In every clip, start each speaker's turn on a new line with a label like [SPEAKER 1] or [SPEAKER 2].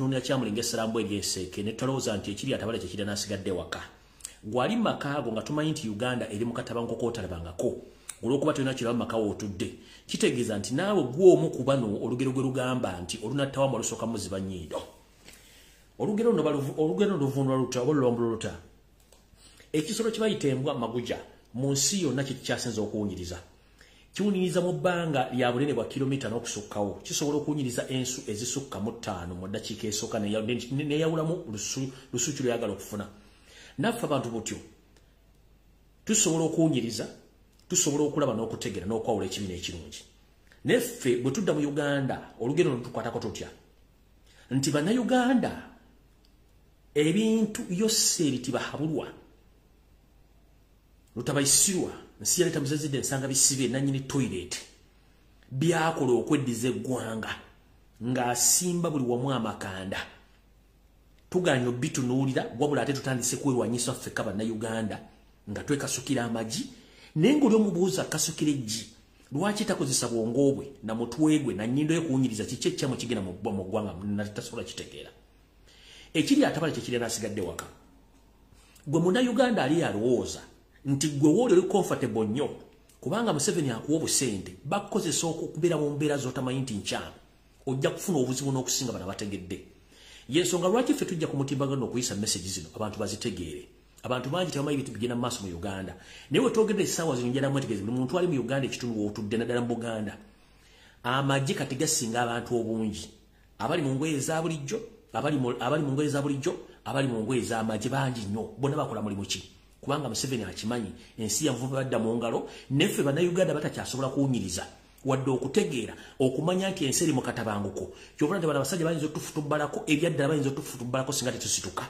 [SPEAKER 1] tutunira kyamulinga essalambu eryenseke ne tulowooza nti ekiri atabale kyekiri n'asigadde waka gwali makaago nga tumanyi nti Uganda eri mu katabanko kootalabangako olw'okuba tulina kiraba maka w'otudde kitegeeza nti naawe gw'omu ku bano olugero gwe lugamba nti olunattawamu olusooka muziba nnyindo olugero luvunula luta oba lulombo luta ekisolo kye bayita embwa maguja mu nsi yonna kikyasinza okuwunyiriza kiwunyiriza mu bbanga lya bunene bwa kilomita n'okusukkawo kisobola okuwunyiriza ensu ezisukka mu 5 mu ddakiika esooka neyawulamu lusuki lweyagala okufuna naffe abantu butyo tusobola okuwunyiriza tusobola okulaba n'okutegera n'okwawula ekibi n'ekirungi neffe bwe tudda mu Uganda olugero lutukwatako tutya nti bannayuganda ebintu byose ebitibahabulwa lutabayisirwa nsi yaleta muzezidde nsanga bisibe nanyini toilet byakola okweddiza eggwanga ng'asimba buli wamu amakanda tuganya obitunuulira wabula ate tutandise kwerwanyisa ffekka bannayuganda nga twekasukira amagi naye ng'oli omubuuza kasukira eggi lwaki takozesa bwongo bwe na mutwe gwe na nnyindo ye kuwunyiriza kiki ekyamu kigenda mu ggwanga tasobola kitegeera ekiri atabale kyekiri n'asigadde waka gwe munnayuganda ali alowooza nti gwe wooli oli comfortable nnyo kubanga Museveni akuwa obusente bakukozesa okubeera mu mbeera z'otamanyi nti nkyamu ojja kufuna obuzibu n'okusinga bano abategedde yensonga lwaki ffe tujja ku mutimbagano okuyisa message zino abantu bazitegeere abantu bangi tebamanyi bintu bigenda mu maaso mu Uganda naye wetwogedde essaawa zino njala mwetegeeze buli muntu ali mu Uganda ekitundu w'otudde naddala mu Buganda amagye kati gasinga abantu obungi abali mu ngoye eza bulijjo abali mu ngoye eza bulijjo abali mu ngoye ez'amagye bangi nnyo bonna bakola mulimu ki kubanga Museveni akimanyi ensi yavuba badda mu ngalo neffe bannayuganda batakyasobola kuwunyiriza wadde okutegeera okumanya nti ensi eri mu katabanguko kyobula nti bano abasajja bayinza otufutubbalako ebyaddala bayinza otufutubbalako singa tetusituka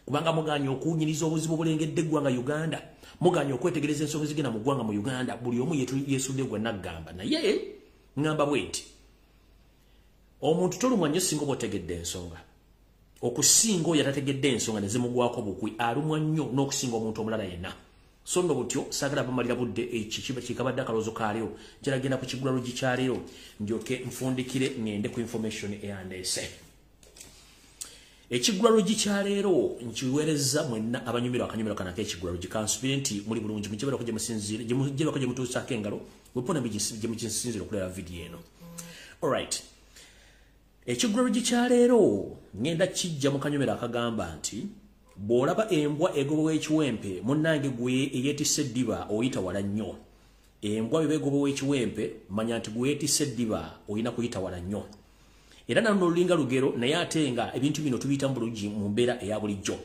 [SPEAKER 1] kubanga muganya okuwunyiriza obuzibu obulengedde eggwanga Uganda muganya okwetegereza ensonga ezigenda mu ggwanga mu Uganda buli omu yeesudde gwe naggamba naye ngamba bwe nti omuntu tolumwa nnyo singa oba otegedde ensonga okusinga oyo yatategedde ensonga ne zimugwako bukwi alumwa nnyo n'okusinga omuntu omulala yenna so nno butyo saagala bamalira budde kikabadde akaloozo kaleero kiragenda ku kigula lugi kyaleero ndyoke nfundikire ngende ku information eyandeese ekigula lugi kyaleero nkiweereza mwenna abanyumirwa akanyumiro kanako ekigula lugi kansubire nti muli bulungi mukibeerako gye musinziire gye mutuusaako engalo wepona gye mukinsinziire okulera vidiyo eno alright ekigula lugi kyaleero ngenda kijja mu kanyumiro akagamba nti bw'olaba embwa egobowa ekiwempe munnange gwe eyeetisse eddiba oyita wala nnyo embwa bwe begobowa ekiwempe manya nti gwe yeetisse eddiba oyina kuyita wala nnyo era nano olulinga lugero naye ate nga ebintu bino tubiyita mu bulungi mu mbeera eya bulijjo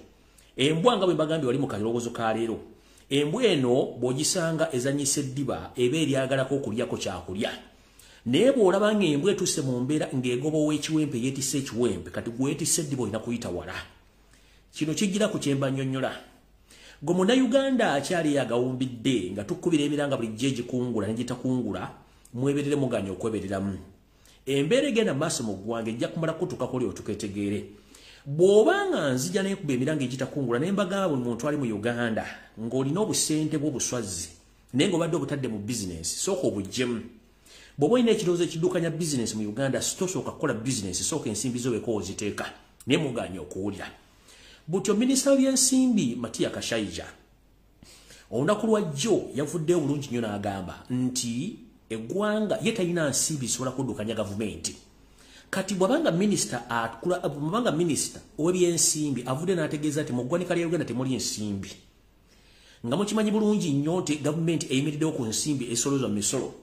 [SPEAKER 1] embwa nga bwe mbagambye wali mu kalowoozo ka leero embwa eno bw'ogisanga ezanyisa eddiba eba eryagalako okulyako kyakulya naye bw'olaba ng'embwa etuuse mu mbeera ng'egobowa ekiwempe yeetisse ekiwempe kati gwe yeetisse eddiba oyina kuyita wala kino kigira ku kyemba nnyonnyola gwe munnayuganda akyali agawumbidde nga tukkubira emiranga bulijjo egikungula negitakungula mweberere muganya okwebereramu embeera egenda maaso mu ggwanga ejja kumala kutukako lyo tuketegeere bw'obanga nzija nekuba emiranga egitakungula naye mbagamba buli muntu ali mu Uganda ng'olina obusente bw'obuswazi naye ng'obadde obutadde mu bizinesi sooka obugyemu bw'oba olina ekirowoozo ekiddukanya bizinesi mu Uganda tosooka kukola bizinesi sooka ensimbi zo weka oziteeka naye muganya okuwulira butyo minisita w'ebyensimbi Matiya Kashayija olunaku lwa jjo yavuddeyo bulungi nnyo n'agamba nti eggwanga ye talina nsimbi zisobola kuddukanya gavumenti kati bw'abanga minisita ow'ebyensimbi avudde n'ategeeza nti mu ggwanika lya Uganda temuli nsimbi nga mukimanyi bulungi nnyo nti gavumenti eyimiriddewo ku nsimbi esolozwa mu misolo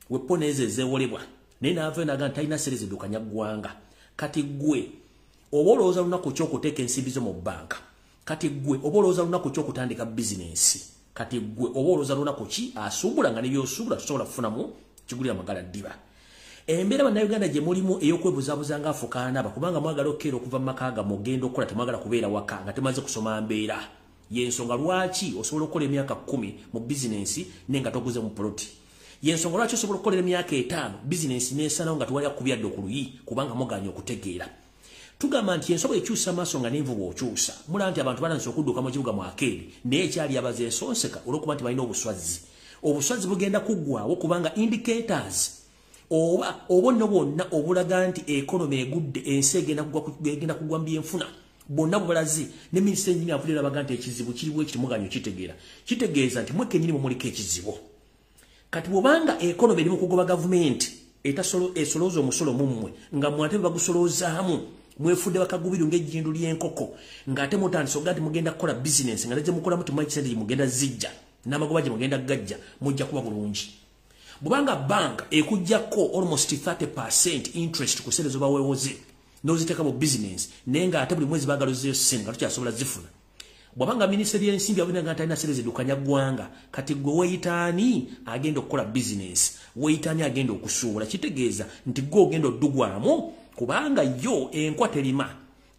[SPEAKER 1] weppona ezo ezeewolebwa naye n'avayo n'agamba nti talina ssere ziddukanya ggwanga kati gwe oba olowooza lunaku ky'okuteeka ensimbi zo mu bbanka kati gwe oba olowooza lunaku ky'okutandika bizinensi kati gwe oba olowooza lunaku ki asuubula nga nebyosuubula tusobola kufunamu kigulira magala ddiba embeera bannayuganda gye mulimu ey'okwebuzaabuza ng'afukaanaba kubanga mwagala okkeera okuva mu maka gammwe ogenda okukola temwagala kubeera waka nga temaze kusoma mbeera yensonga lwaki osobola okukola emyaka 10 mu bizinensi naye nga toguze mu poloti yensonga lwaki osobola okukolera emyaka 5 bizinensi neesanawo nga tewali akubyadde ku luyi kubanga muganya okutegeera tugamba nti ensobo ekyusa maaso nga n'envuba okyusa mulaba nti abantu balandise okudduka mu kibuga mu akeeri naye ekyali abaza ensonseka olw'okuba nti balina obuswazi bugenda kuggwaawo kubanga indicators oba obonna bonna obulaga nti economy egudde ensi egenda kugwa byenfuna bonna bulazi ne minister engineer avulira baga nti ekizibu kiriwo ekitimuganyo kitegeeza nti mweke nyini muliko ekizibu kati bwobanga economy erimu kugoba government esolooza omusolo mummwe nga mwate bagusolozaamu mwefudde bakagubiru ng'ejjindu ly'enkoko ng'ate mutandise oga nti mugenda kukola business nga leze mukola muti mwekisente gye mugenda zijja n'amagoba gye mugenda gajja mujja kuba bulungi bwobanga bank ekujjako almost 30% interest ku sente zoba weewoze n'oziteeka mu business naye ng'ate buli mwezi baagalozeeyo sente nga tukyasobola zifuna bwabanga minisiteri y'ensimbi abulira nga talina sente zidukanya ggwanga kati gwe weyitaani agenda okukola business weyitaani agenda okusuubula kitegeeza nti gwe ogenda oddugwamu kubanga yo enkwa terima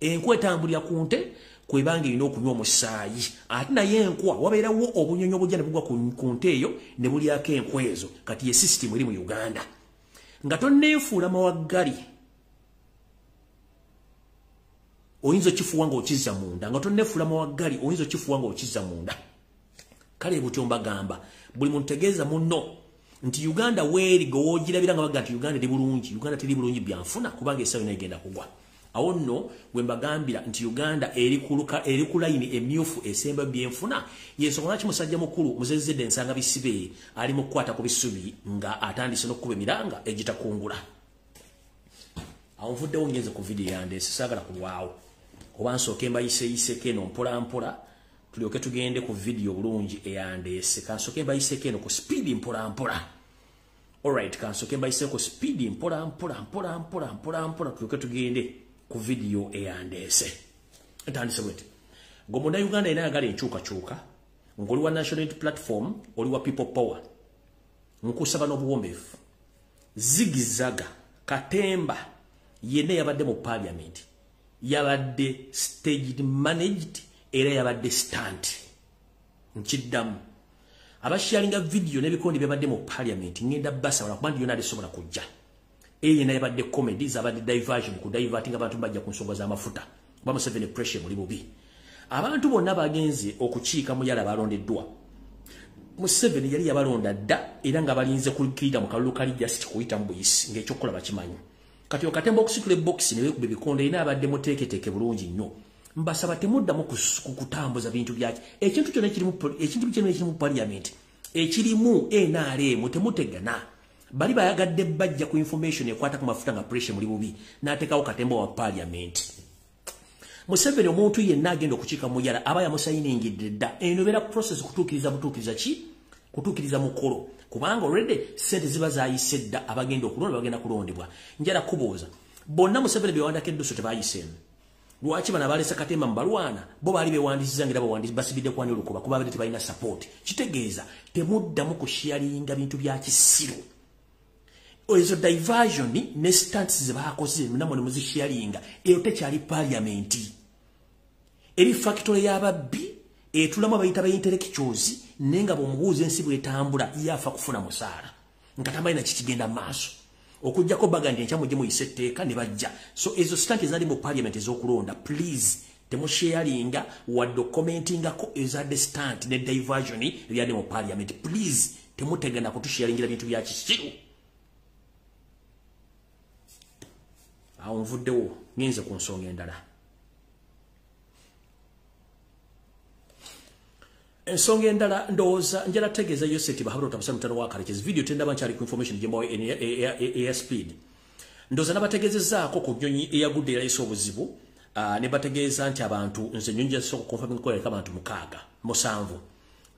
[SPEAKER 1] enkwa etambulira ku nte kwebanga erina okunywa omusaayi ate naye enkwa wabeerawo obunyonyi obujja ne bugwa ku nte eyo ne bulyako enkwa ezo kati ye sisitimu eri mu Uganda nga tonneefuula mawaggali oyinza okifuwa ng'okizza munda nga tonneefuula mawaggali oyinza okifuwa ng'okizza munda kale butyo mbagamba buli muntu tegeeza munno nti Uganda weeri gowogirabira nga baga nti Uganda eri bulungi Uganda teri bulungi byanfuna kubanga esawo nayo egenda kugwa awo nno bwe mbagambira nti Uganda eri ku layini emyufu esemba byenfuna yensonga lwaki musajja mukulu muzezedde ensanga bisibe ali mu kukwata ku bisubi nga atandise n'okkuba emiranga egitakungula awo nvuddewo ngenze ku vidiyo yandeese saagala kulwawo oba nsooke mbayiseeyiseko eno mpolampola tulyoke tugende ku vidiyo bulungi eyandeese kansooke mbayiseeko eno ku speedi mpolampola alright kansooke mbayiseeko ku speedi mpolampola tulyoke tugende ku vidiyo eyandeese entandise bweti gwe munnayuganda yena ayagala enkyukakyuka ng'oli wa national unity platform oli wa people power nkusaba n'obuwombeefu zigizaga katemba yenna yabadde mu parliament yabadde staged managed era yabadde stand nkiddamu abasharinga video n'ebikondi byabadde mu parliament ngenda basa wala kubandi yona alisobola kujja yenna yabadde comedies abadde diversion ku diverting abantu bajja ku nsonga z'amafuta ba Museveni pressure muri bubi abantu bonna bagenze okukiika mu yala balondeddwa Museveni yali yabalonda dda era nga balinze kulikirira mu kalulu kali just kuyita mu buyisi ng'ekyokola bakimanyi kati okatemba okusitula box ne wekuba ebikonde ina abadde muteeketeeke bulungi nnyo mbasaba temuddamu kutambuza bintu byaki ekintu kyonna ekiri mu parliament ekirimu NRM temutegana bali bayagadde bajja ku information ekwata ku mafuta nga pressure muri bubi n'ateekawo katemba wa parliament Museveni omuntu yenna agenda okukiika mu yala aba yamusayiningidde dda eno beera process kutuukiriza mukolo kubanga already sente ziba zayise dda abagenda okulonda bagenda kulondebwa njala kubuuza bonna Museveni bewandako edduso tebayiseemu lwaki bana balesa katemba mbalwana bo baali bewandisiza ngera basibidde kwani olukuba kuba abadde tebalina support kitegeeza temuddamu kusharinga bintu bya kisiru ezo diversion ne stunts zebaakoze namwe ne muzisharinga eyo tekyali parliament eri factory y'ababbi etulamu abayita bayintellectuals nenga bomubuuza ensi bwetambula yafa kufuna musaala nkatambaye na kikigenda maaso okujjako baga ndi enkyamu gye muyise etteeka ne bajja so ezo stunts ezali mu parliament ez'okulonda please temusharinga wadde commentingako ezadde stunt ne diversion ebyadde mu parliament please temutegana kutusharingira bintu bya kisiru awo nvuddewo ngenze ku nsonga endala ensonga endala ndowooza njala tegeeza yoseti bahabula otabasa mutano wa kalekezi video tendaba nkyali ku information gyembawo air speed ndowooza nabategeezezaako ku nnyonyi eyagudde erayisa obuzibu ne bategeeza nti abantu nze nnyonyi gyasooka konfaming kweyaleka abantu 7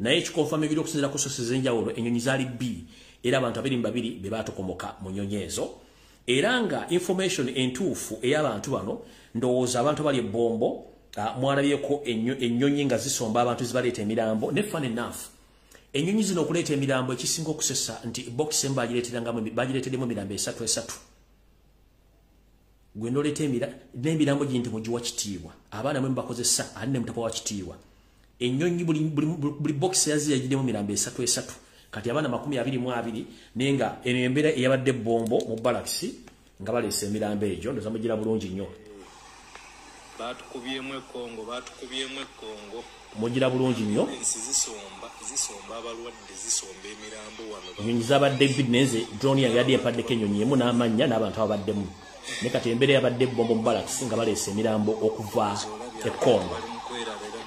[SPEAKER 1] naye ekikonfamingiri okusinzira ku sosi ez'enjawulo ennyonyi zaali 2 era abantu 22 be baatokomoka mu nnyonyi ezo era nga information entuufu ey'abantu bano ndowooza abantu bali ebbombo mwalabyeko ennyonyi nga zisomba abantu zibaleeta emirambo ne fun enough ennyonyi zino okuleeta emirambo ekisinga okusesa nti box bagireeteddemu emirambo 3 gwe noleeta n'emirambo gye nti mugiwa kitiibwa abaana mwe mubakozesa ali ne mutapa wa kitiibwa ennyonyi buli box yagiddemu emirambo 3 kati abaana 22 naye nga eno embeera eyabadde ebbombo mu balakisi nga baleesa emirambo egyo ndoza mugira bulungi nnyo
[SPEAKER 2] batukubyemu Kongo
[SPEAKER 1] mugira bulungi nnyo
[SPEAKER 2] zisomba abalwadde zisomba emirambo wano
[SPEAKER 1] ennyonyi zabadde David drone yange yadde empaddeko ennyonyi emu n'amannya n'abantu ababaddemu ne kati embeera yabadde bombo mubalaks nga baleese emirambo okuva e Kongo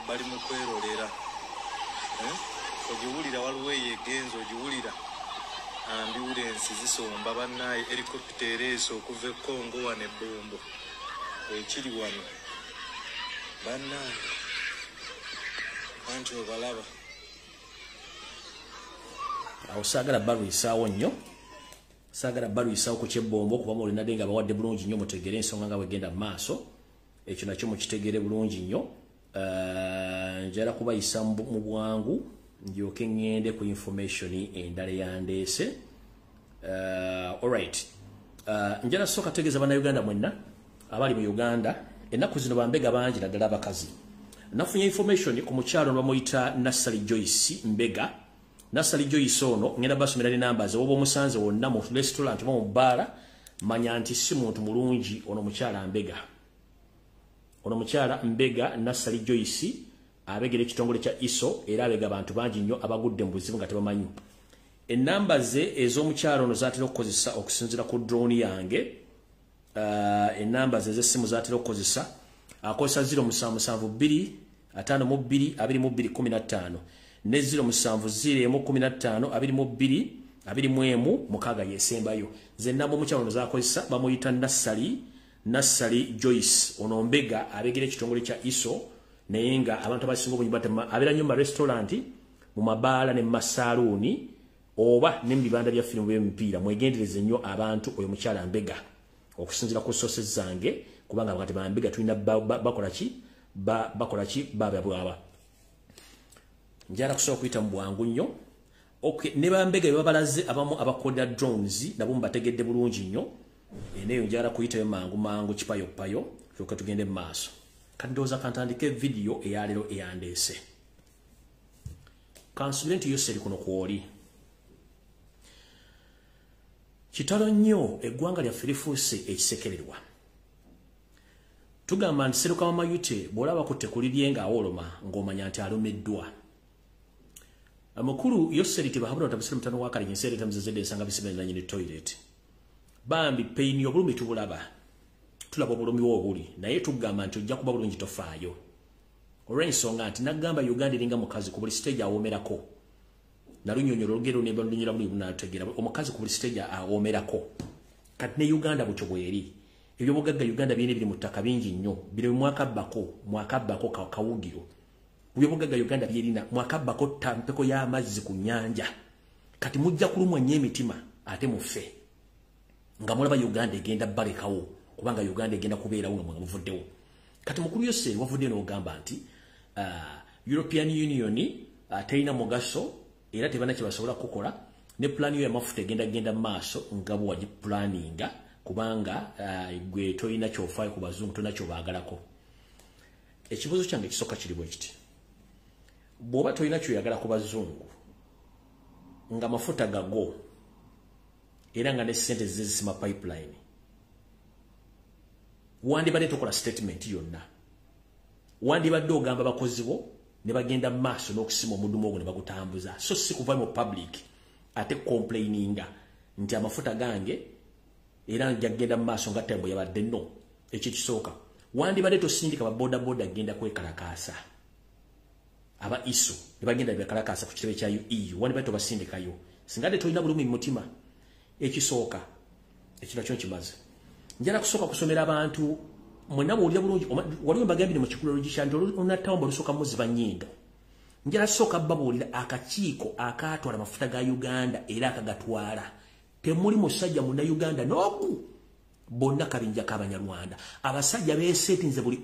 [SPEAKER 2] bali mu kwerolera ogiwulira waliwo eyegenzo ogiwulira ambulance zisomba bannaye helicopter eso okuva e Kongo wano ebbombo ekiri wano bannaye anti obalaba
[SPEAKER 1] awo saagala balwisaawo nnyo saagala balwisaawo ku kyebbombo kuba mulinadde nga bawadde bulungi nnyo mutegere ensonga nga bwegenda mu maaso ekyo nakyo mukitegere bulungi nnyo njala kubayisa mu bwangu ndyoke ngende ku information endala yandeese alright njala soka tegeza bannayuganda mwenna abali mu Uganda ennaku zino bambega bangi naddala abakazi nafunye information ku mukyalo bamuyita Nasali Joyce Mbega Nasali Joyce ono ngenda basomera ne numbers obo omusanze wonna mu restaurant mu bbala manya nti si muntu mulungi ono mukyala Mbega ono mukyala Mbega Nasali Joyce abegere ekitongole kya ISO era abega abantu bangi nnyo abagudde mu buzibu nga tebamanyi enamba ze ez'omukyalo ono zatera okukozesa okusinzira ku drone yange enamba ze z'essimu zatera okukozesa akozesa 0772 52 2215 ne 070115 22 21 mukaga yesembayo ze namba omukyalo ono zakozesa bamuyita Nasali Joyce ono Mbega abegere ekitongole kya ISO naye nga abantu abasinga obungi batema abera nnyo mu restaurant mu mabaala ne masaluni oba ne mu bibanda bya firimu by'emipiira mwegendereze nnyo abantu oyo mukyala Mbega okusinzira ku sources zange kubanga abakati ba Mbega tulina bakola ki bababwaba njala kusobola kuyita mu bwangu nnyo okay ne ba Mbega babalaze abamu abakoda drones nabo mbategedde bulungi nnyo eneyo njala kuyita mangu kipayo kyokka tugende mu maaso kandoza kantandike video eyalero eyandeese kansubirenti yoseri kuno kwoli kitalo nnyo eggwanga lya firifuuse ekisekererwa tugamba nti seruka mamayute bw'olaba kutte kulirye nga awoloma ng'omanya nti alumiddwa amukulu yoseri tebahabula tabisire mutano wa kalinye nsere tamuzezedde ensanga bisiganya nyine toilet bambi pain obulumi tubulaba tulaba obulumi obuli naye tugamba nti ojja kuba bulungi tofaayo olw'ensonga nti nagamba Uganda eringa mukazi ku buli stage awomerako nalunyonyola olugero ne balunyonyola buli bunategera omukazi ku buli stage awomerako kati ne Uganda butyo bweri ebyo bugagga Uganda biri mu ttaka bingi nnyo biri mwaka bbako kawugiro ebyo bugagga Uganda byerina mwaka bbako tampeko y'amazzi ku nnyanja kati mujja kulumwa nnyo emitima ate mufe nga mulaba Uganda egenda balekawo kubanga Uganda egenda kubeerawo nga muvuddewo kati mukulu yose wavudde n'ogamba nti European Union teyina mugaso era tebana kye basobola kukola ne plan yo y'amafuta egenda maaso nga bwe wagiplaninga kubanga gwe toyina kyofaayo ku bazungu tona kyobaagalako ekibuzo kyange kisooka kiri bwe kiti bw'oba toyina kyoyagala ku bazungu nga mafuta gago era nga ne ssente zizisima pipeline wandibadde tokola statement yonna wandibadde ogamba bakozi bo ne bagenda maaso n'okusima omudumu ogwo ne bagutambuza so si kuva mu public ate complaininga nti amafuta gange era njagenda maaso nga tembo yabadde no ekyo kisooka wandibadde tosindika ba boda agenda kwekalakaasa aba isu ne bagenda bekalakaasa ku kitebe kya EU wandibadde tobasindikayo singadde tolina bulumi mu mutima ekisooka ekino kyo kimaze njala kusooka kusomera abantu mwenabo olya bulungi waliwo mbagambire mu kikulu logishanti onattawo mbalusooka muziba nnyindo njala sooka babuulira akakiiko akaatwala amafuta ga Uganda era akagatwala temuli musajja muna Uganda n'oku bonna kabinja k'Abanyarwanda abasajja beesetinze buli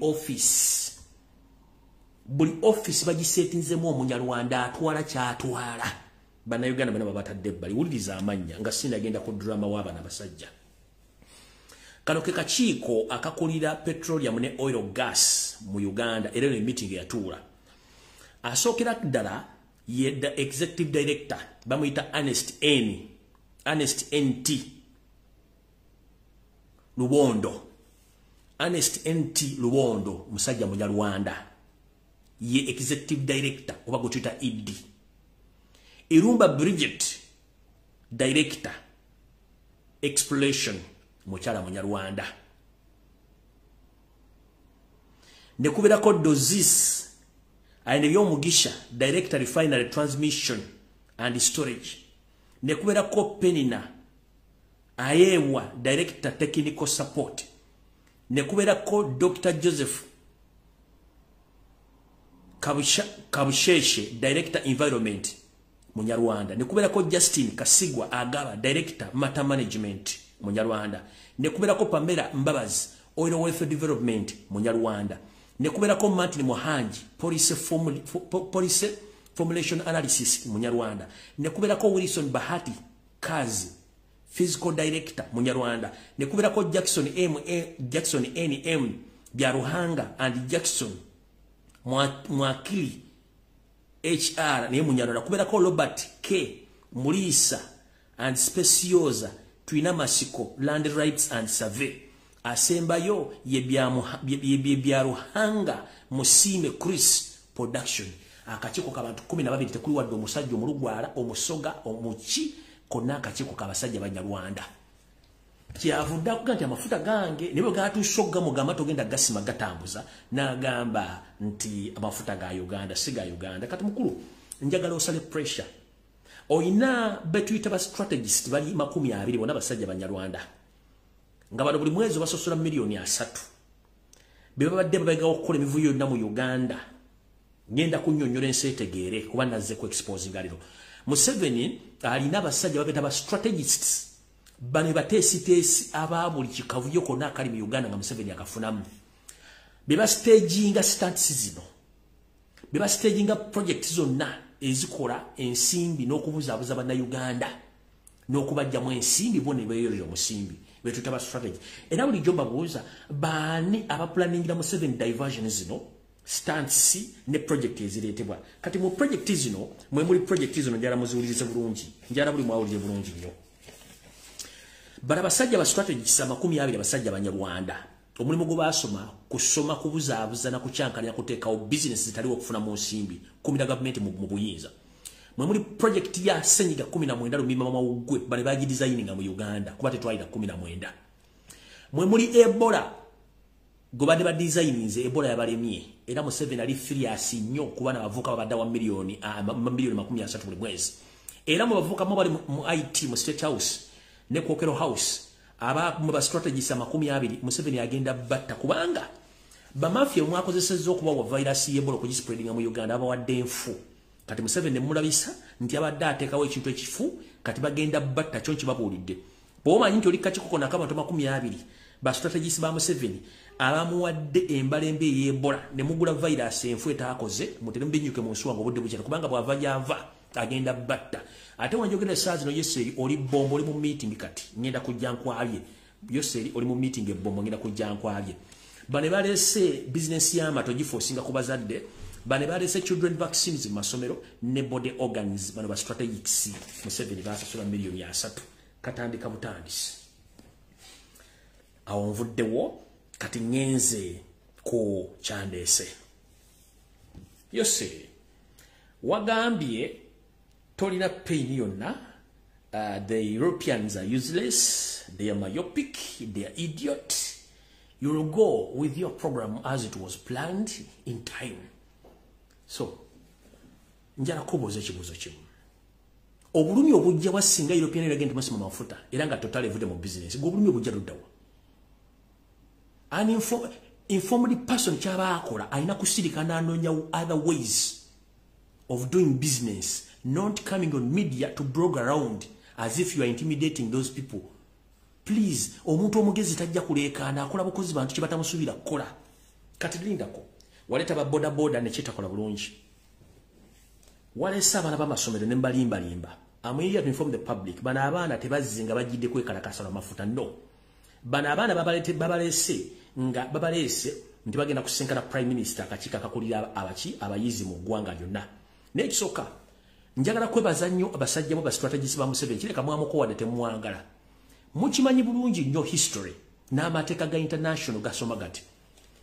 [SPEAKER 1] office bagisetinzemu Omunyarwanda atwala kyatwala Bannayuganda bana babatadde ebbali wuliriza amannya nga sindagenda ku drama w'abana abasajja kano ke kakiiko akakulira petroleum ne oil gas mu Uganda era ne meeting yatuula asookera ddala ye the executive director bamuyita Ernest NT Lubondo Ernest NT Luwondo musajja Munyarwanda ye executive director oba gotita ED. Irumba Bridget director exploration muchala Munyarwanda. Nekubera ko Dozis aine Mugisha director refinery transmission and storage. Nekubera ko Penina ayewa director technical support. Nekubera ko Dr. Joseph Kabusheshe director environment Munyarwanda. Nekubera ko Justin Kasigwa Agaba director matter management Munyarwanda. Nekubera ko Pamela Mbabazi oil welfare development Munyarwanda. Nekubera ko Martin Mohanji police formulation analysis Munyarwanda. Nekubera ko Wilson Bahati Kazi physical director Munyarwanda. Nekubera ko Jackson NM Byaruhanga and Jackson Mwakili HR ne Munyarwanda. Kubera ko Robert K Mulisa and Speciosa Twina Masiko land rights and survey. Asembayo ye Byaruhanga Musime Chris production. Akachiko kabantu 12 tekuli wadde omusajja omulugwala omusoga omuchi konna akachiko kabasajja Banyarwanda. Kyavudda kuganti amafuta gange nibo gatusogga mugamba togenda gasima gatambuza nagamba nti amafuta ga Uganda siga Uganda kati mukulu njagala osale pressure oyina betuyita ba strategist bali 20 bona basajja Banyarwanda nga bali buli mwezi basosola milioni 3 beba badde babega okukola emivuyo na mu Uganda ngenda kunnyonnyola ensetegeere kuba nazze ku expose ngaliro Museveni alina abasajja babeta ba strategists bane batesi ababuli kikavuyo kona akali mu Uganda nga Museveni akafunamu beba staging stunts zino beba staging projects zonna ezikola ensimbi n'okubuzabuza bana Uganda n'okubajja mu ensimbi bone beyoyo musimbi betu taba strategy era buli jomba buuza bani aba planning la Museveni diversion zino stunts ne project eziretebwa kati mu project zino mwe muri project zino njala muziwulirize bulungi njala buli mwawulirize bulungi nnyo barabasajja ba strategy sama 12 basajja Banyarwanda omulimu go basoma kusoma kubuzaabuza na kucyankanya kuteekawo business zitaliwo okufuna mu nsimbi kumira government mu buyinza mwe muri project ya senyiga 19 lumima mawugwe bale baji designing mu Uganda kuba tetwaida 19 mwe muri Ebola gobade ba designs Ebola yabalemye era Museveni ali furious nnyo kuba nabavuka babadda wa milioni 30 buli mwezi era mu bavuka mo bali mu IT mu State House ne Kokero House aba mu ba strategies 20 Museveni agenda batta kubanga ba mafia mwakozesezza okuba wa virus Ebola kujispreading mu Uganda aba wadde enfu kati Museveni mulabisa nti abadde ateekawo ekintu ekifu kati bagenda batta kyonki babuulidde bwomanyi nti oli kakikoko nakabantu 20 ba strategies ba Museveni abamuwadde embalembe y'Ebola ne mugula virus enfu etaakoze mutere mbinyuke mu nsuwa ng'obudde bukyala kubanga bwava yava agenda batta ate wanjogera saazi no Yeseri oli bombo oli mu meeting kati ngenda kujja nkwabye Yeseri oli mu meeting ebombo ngenda kujja nkwabye bane balese business y'amato gifosinga kubazadde bane balese children vaccines mu masomero ne body organs bano ba strategics Museveni basasula milioni 3 katandika butandisi awo nvuddewo kati ngenze ko kyandese Yeseri wagambye tolina pain yonna the Europeans are useless, they are myopic, they are idiot. You will go with your program as it was planned in time. So, njala kuboza ekibuzo kimu. Obulumi obujja wasinga European agent masima mafuta era nga total evude mu business. Obulumi obujja luddawa. An informed person kyaba akola alina kusirika n'anoonya other ways of doing business, not coming on media to blog around as if you are intimidating those people. Please, omuntu omugezi tajja kuleekaana akola bukozi bantu kibatamusubira kola. Kati lindako. Waleta ba boda boda ne kitakola bulungi. Walesa abana b'amasomero ne mbalimba. I'm here to inform the public. Bana abaana tebazinga bajidde kwekalakasa na mafuta no. Bana abaana babalese nti bagenda kusinkana prime minister akakika akakulira abayizi mu ggwanga lyonna. Nekisoka njagala kwebaza nnyo abasajja ba strategies ba Museveni kireka mwamuko wadde temwangala. Mukimanyi bulungi nnyo history n'amateeka ga international gasoma gati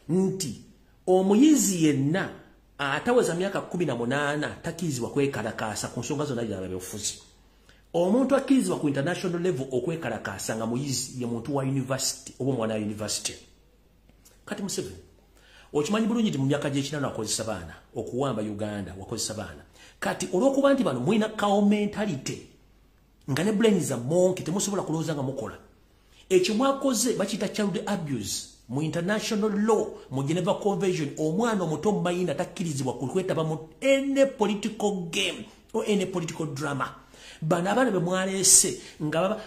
[SPEAKER 1] nti omuyizi yenna ataweza myaka 18 takirizibwa kwekalakaasa ku nsonga zonna z'ebyobufuzi. Omuntu akirizibwa ku international level okwekalakaasa nga muyizi ye muntu wa university oba omwana wa university. Kati Museveni okimanyi bulungi nti mu myaka gy'ekinaana wakozesa baana okuwamba Uganda, wakozesa baana. Kati olw'okuba nti bano mwina kao mentality nga ne brain za monki temusobola kulowooza nga mukola. Ekyo mwakoze bakiyita child abuse mu international law mu Geneva Convention. Omwana omuto mayina takkirizibwa kwetaba mu any political game or any political drama. Bano abaana be mwaleese nga baba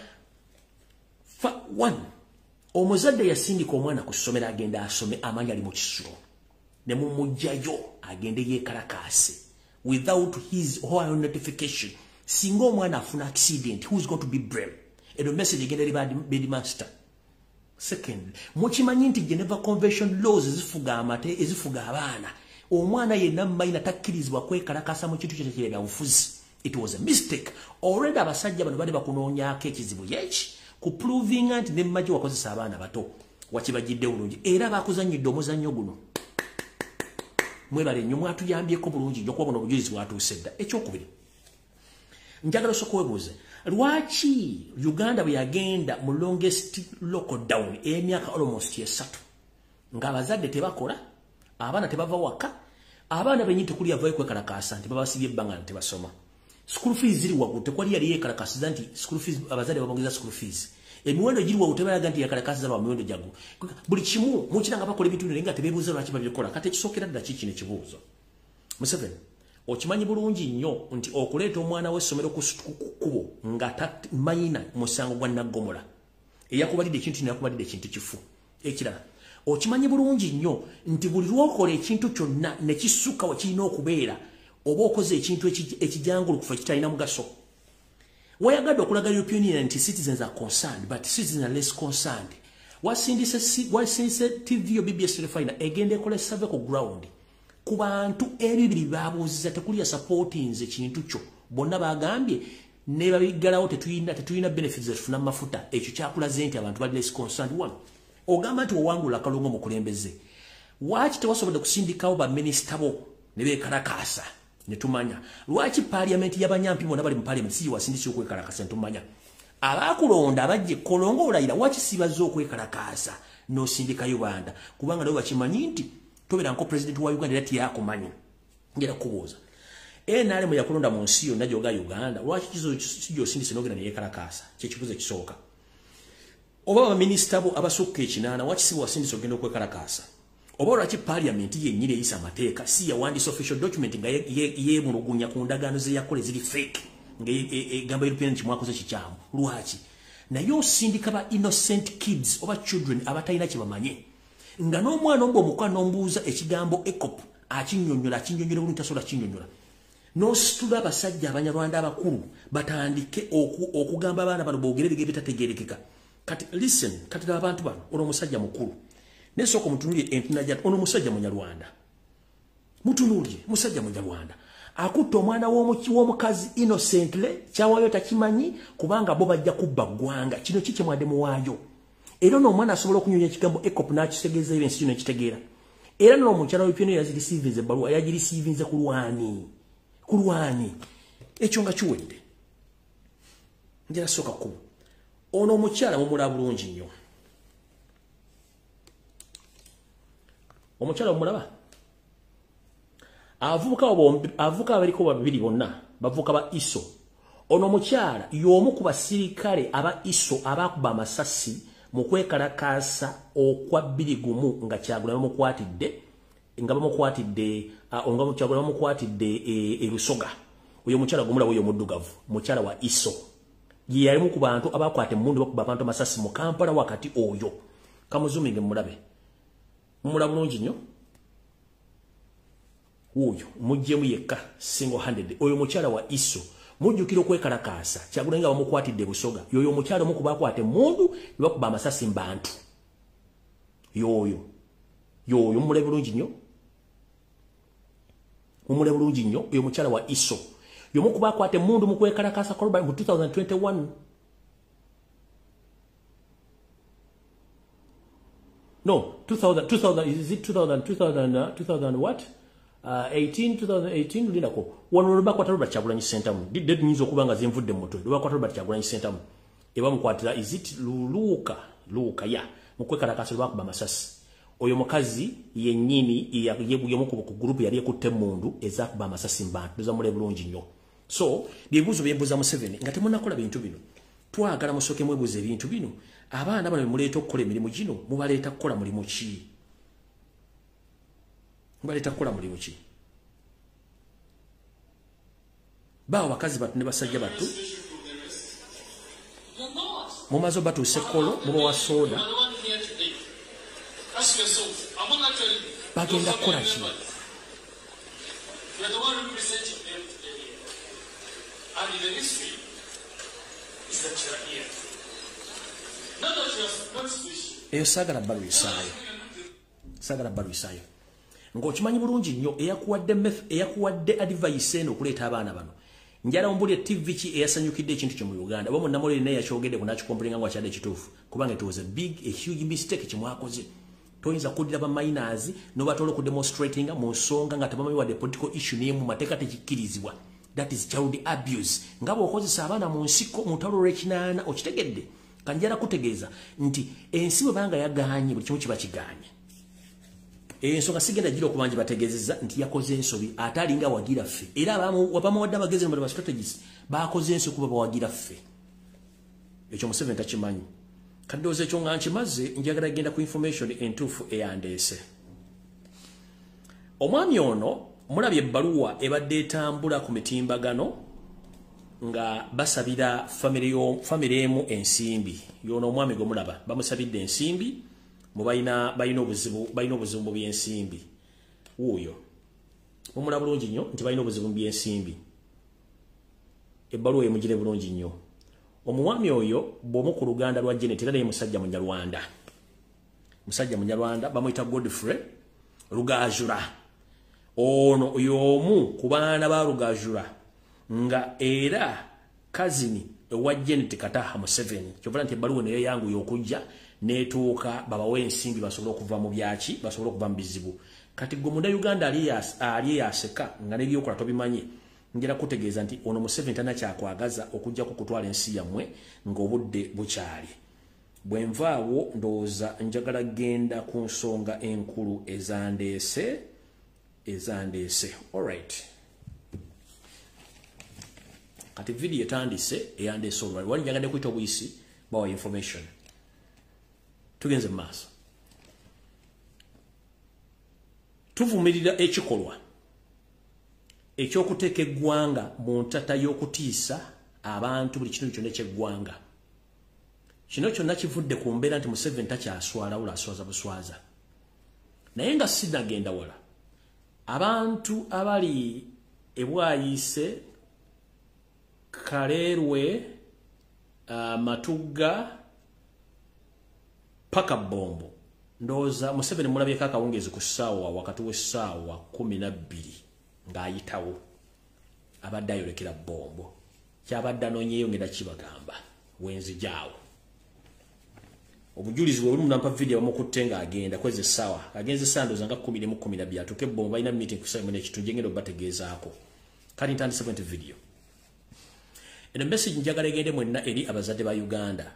[SPEAKER 1] one omuzadde yasindika omwana ku ssomero agenda asome amanyi ali mu kisulo ne mumujjayo agende yeekalakaase without his or her notification. Singa omwana afuna accident, who's going to be blamed? And the message again the master. Second, mukimanyi nti Geneva Convention laws ezifuga amate ezifuga abaana omwana yenna mayina takkirizibwa kwekalakasa mu kintu kyekyo kya bufuzi. It was a mistake. Already abasajja bano bali bakunoonyaako ekizibu yeki ku proving nti ne mmaji wakozesa abaana bato wakibajjidde bulungi era bakuzanyidde omuzannyo guno. Mwebale nnyo mwatuyambyeko bulungi nnyo kuba buno obujulizi bwatuuse dda. Ekyokubiri, njagala osooka weebuuze lwaki Uganda bwe yagenda mu longest lockdown emyaka almost 3 ng'abazadde tebakola, abaana tebava waka, abaana bennyini tekuli avayo kwekalakaasa nti babasibye ebbanga nti tebasoma. School fees ziri waggulu, tekwali yali yeekalakaasiza nti school fees abazadde babongeza school fees. Emiwendo giri waggulu tebalaga nti yeekalakaasiza lwa miwendo gyaggulu. Buli kimu mukiranga bakola ebintu bino nga tebeebuuza lwaki babikola. Kati ekisookera ddala kiki ne kibuuzo. Museveni okimanyi bulungi nnyo nti okuleeta omwana w'essomero ku kkubo nga mayina musango gwa naggomola eyakubalidde ekintu neyakubalidde ekintu kifu. Ekirala okimanyi bulungi nnyo nti buli lwokola ekintu kyonna ne kisukka we kirina okubeera oba okoze ekintu ekijangulu kufa kitalina mugaso. Wayagadde okulaga European Union nti citizens are concerned but citizens are less concerned. Wasindise TV yo BBS refiner egenda ekola survey ku ground ku bantu ebibiri babuuziza tekulya supporting nze kintu kyo bonna bagambye ne babigalawo tetuyina benefits ezifuna mu mafuta. Ekyo kyakulaze nti abantu bali less concerned. One ogamba nti owangula akalongo mu kulembeze lwaki tewasobodde kusindikawo baminisita bo ne beekalakaasa ne tumanya lwaki parliament y'abanyampi bonna bali mu parliament si wasindise okwekalakaasa ne tumanya abakulonda abajje kolongo olayira lwaki si bazze okwekalakaasa n'osindikayo banda kubanga nabo bakimanyi nti tobera nko president wa Uganda era tiyakumanyi. Ngera kubuuza NRM yakulonda mu nsi yonna gyoga Uganda lwaki kizo sindise n'ogenda ne yeekalakaasa kyekibuzo ekisooka. Oba baminisita bo abasukka ekinaana lwaki si wasindise ogenda okwekalakaasa. Oba lwaki parliament yennyini eyisa amateeka si yawandisa official document nga yeemulugunya ku ndagaano ze yakola eziri fake nga egamba European nti mwakoze kikyamu. Lwaki naye osindika ba innocent kids oba children abatalina kye bamanye nga n'omwana omba omukwa n'ombuuza ekigambo ECOP akinnyonnyola bulungi tasobola kinnyonnyola n'ositula abasajja abanyarwanda abakulu batandike okugamba abaana bano boogere bige bitategeerekeka. Kati listen, kati abantu bano ono omusajja mukulu nesooka mutunuulye entunajja ono musajja munyarwanda mutunuulye musajja munyarwanda akutta omwana w'omukazi innocently kyawayo takimanyi kubanga bo bajja kubba ggwanga. Kino kiki mwadde muwaayo era n'omwana asobola okunyonya ekigambo ECOP n'akitegeeza ensi kino ekitegeera era n'omukyala w'epyeno yazirisiivinze ebbaluwa yagirisiivinze ku lwani ekyo nga kiwedde. Njala sooka kuba ono omukyala mumulaba bulungi nnyo. Omukyala omulaba avuka abaliko babiri bonna bavuka ba ISO. Ono omukyala y'omu ku basirikale aba ISO abakuba amasasi mu kwekalakaasa okwa 21 nga Kyagulanyi bamukwatidde e Busoga. Oyo mukyala gumulaba oyo muddugavu mukyala wa ISO ye yalimu ku bantu abakwate mundu bakuba abantu amasasi mu Kampala wakati oyo. Kamuzuminge mulabe mumulaba bulungi nnyo. Oyo mujjemu yekka single handed oyo mukyala wa ISO mujjukira okwekalakaasa Kyagulanyi nga bamukwatidde Busoga yoyo mukyala omu ku bakwate mundu ne bakuba amasasi mu bantu yoyo mumulaba bulungi nnyo oyo mukyala wa ISO yomu ku bakwate mundu mu kwekalakaasa koloba mu 2021. No, 2000, is it 2000 what? 2018 lindako. Wano lubako ataruba Kyagulanyi Center. Did nizo kubanga zinvudde moto. Lubako ataruba Kyagulanyi Center. Eba mukwatira, is it Luka, ya. Mukwekalakasa lubako bamasasi. Oyo mukazi yennyini yebuyomu ku group yali ekutte mundu ezakuba amasasi mbantu tuzamule bulungi nnyo. So byebuzo byembuza mu 7 nga temunakola bintu bino. Twagala musoke mwebuze ebintu bino. Abaana bano muleeta okukola emirimu gino mubaleeta kukola mulimu ki? Mubaleeta kukola mulimu ki? Bawo bakazi batu ne basajja batu. Mumazo batu sekolo mubawa soda.
[SPEAKER 3] Ask yourself, I'm not telling you.
[SPEAKER 1] Bagenda kukola ki?
[SPEAKER 3] You are the one representing them today here. And in the history is that you are here. Not that you are not special.
[SPEAKER 1] Eyo sagala balu isayo. Ng'okimanyi bulungi nnyo eyakuwadde advice eno okuleeta abaana bano. Njala ombuli TV ki eyasanyukidde ekintu kyo mu Uganda. Bamwe namuli naye yakyogedde ku nakikompulinga ngo akyadde kituufu. Kubanga it was a huge mistake kimwakoze. Toyinza kuddira ba minors nobatolo ku demonstrating mu nsonga nga tebamanyi wadde political issue niye mu mateeka tekikkirizibwa. That is child abuse. Ngabo okozesa abaana mu nsiko mu ntalo lw'ekinaana okitegedde. Kanjala kutegeeza nti ensi bwe banga yaganye buli kimu kiba kiganye. Ensonga sigenda gira okubanja bategeezezza nti yakoze ensobi ate alinga wagira ffe. Era abamuwadde abagezi mu strategies bakoze ensobi kuba bawagira ffe. Ekyo mu 7 takimanyi. Kadoze ekyo nga nkimaze njagala genda ku information entuufu eyandeese. Omwami ono mulabye ebbaluwa ebadde etambula ku mitimbagano nga basabira family emu ensimbi. Yono omwami gwe mulaba bamusabidde ensimbi mu balina obuzibu mu byensimbi. Wuuyo mumula bulungi nnyo nti balina obuzibu mu byensimbi. Ebbaluwa emugire bulungi nnyo. Omwami oyo bw'omu ku Luganda lwa Janet era naye musajja Munyarwanda. Musajja Munyarwanda bamuyita Godfrey Rugajura. Ono y'omu ku baana ba Rugajura nga era kazini ewa Janet Kataha Museveni. Kyovula nti ebbaluwa neyo yangu y'okujja neetuuka babawe ensimbi basobole okuva mu byaki basobole okuva mu bizibu. Kati gwe munda Uganda ali yaseka nga n'ebyokola tobimanyi. Ngera kutegeeza nti ono Museveni tana kyakwagaza okujja kukutwala ensi yammwe ng'obudde bukyali. Bwe nvaawo ndowooza njagala genda ku nsonga enkulu ezandeese. Alright. Kati video etandise eyandeese olwali. Wali njagadde kuyita obuyisi bawa information. Tugenze mu maaso. Tuvumirira ekikolwa ekyokuteeka eggwanga mu ntata y'okutiisa abantu buli kintu kyonna eky'eggwanga. Kino kyonna kivudde ku mbeera nti Museveni takyaswalawo aswaza buswaza. Naye nga sinagenda wala. Abantu abali ebwayiise Kaleerwe Matugga paka Bombo. Ndowooza Museveni mulabyeko akawungeezi ku ssaawa wakati w'essaawa 12 ng'ayitawo abadde ayolekera Bombo. Kyabadde anoonyeyo ngenda kibagamba wenzijaawo. Obujulizi bwe buli munampa video bamukutte ng'agenda kwezi essaawa. Agenze essaawa ndowooza nga 11 atuuke Bombo balina meeting ku ssaawa n'ekitundu ngenda obategeezaako. Kati ntandise bwenti video. Eno message njagala egende mwenna eri abazadde ba Uganda.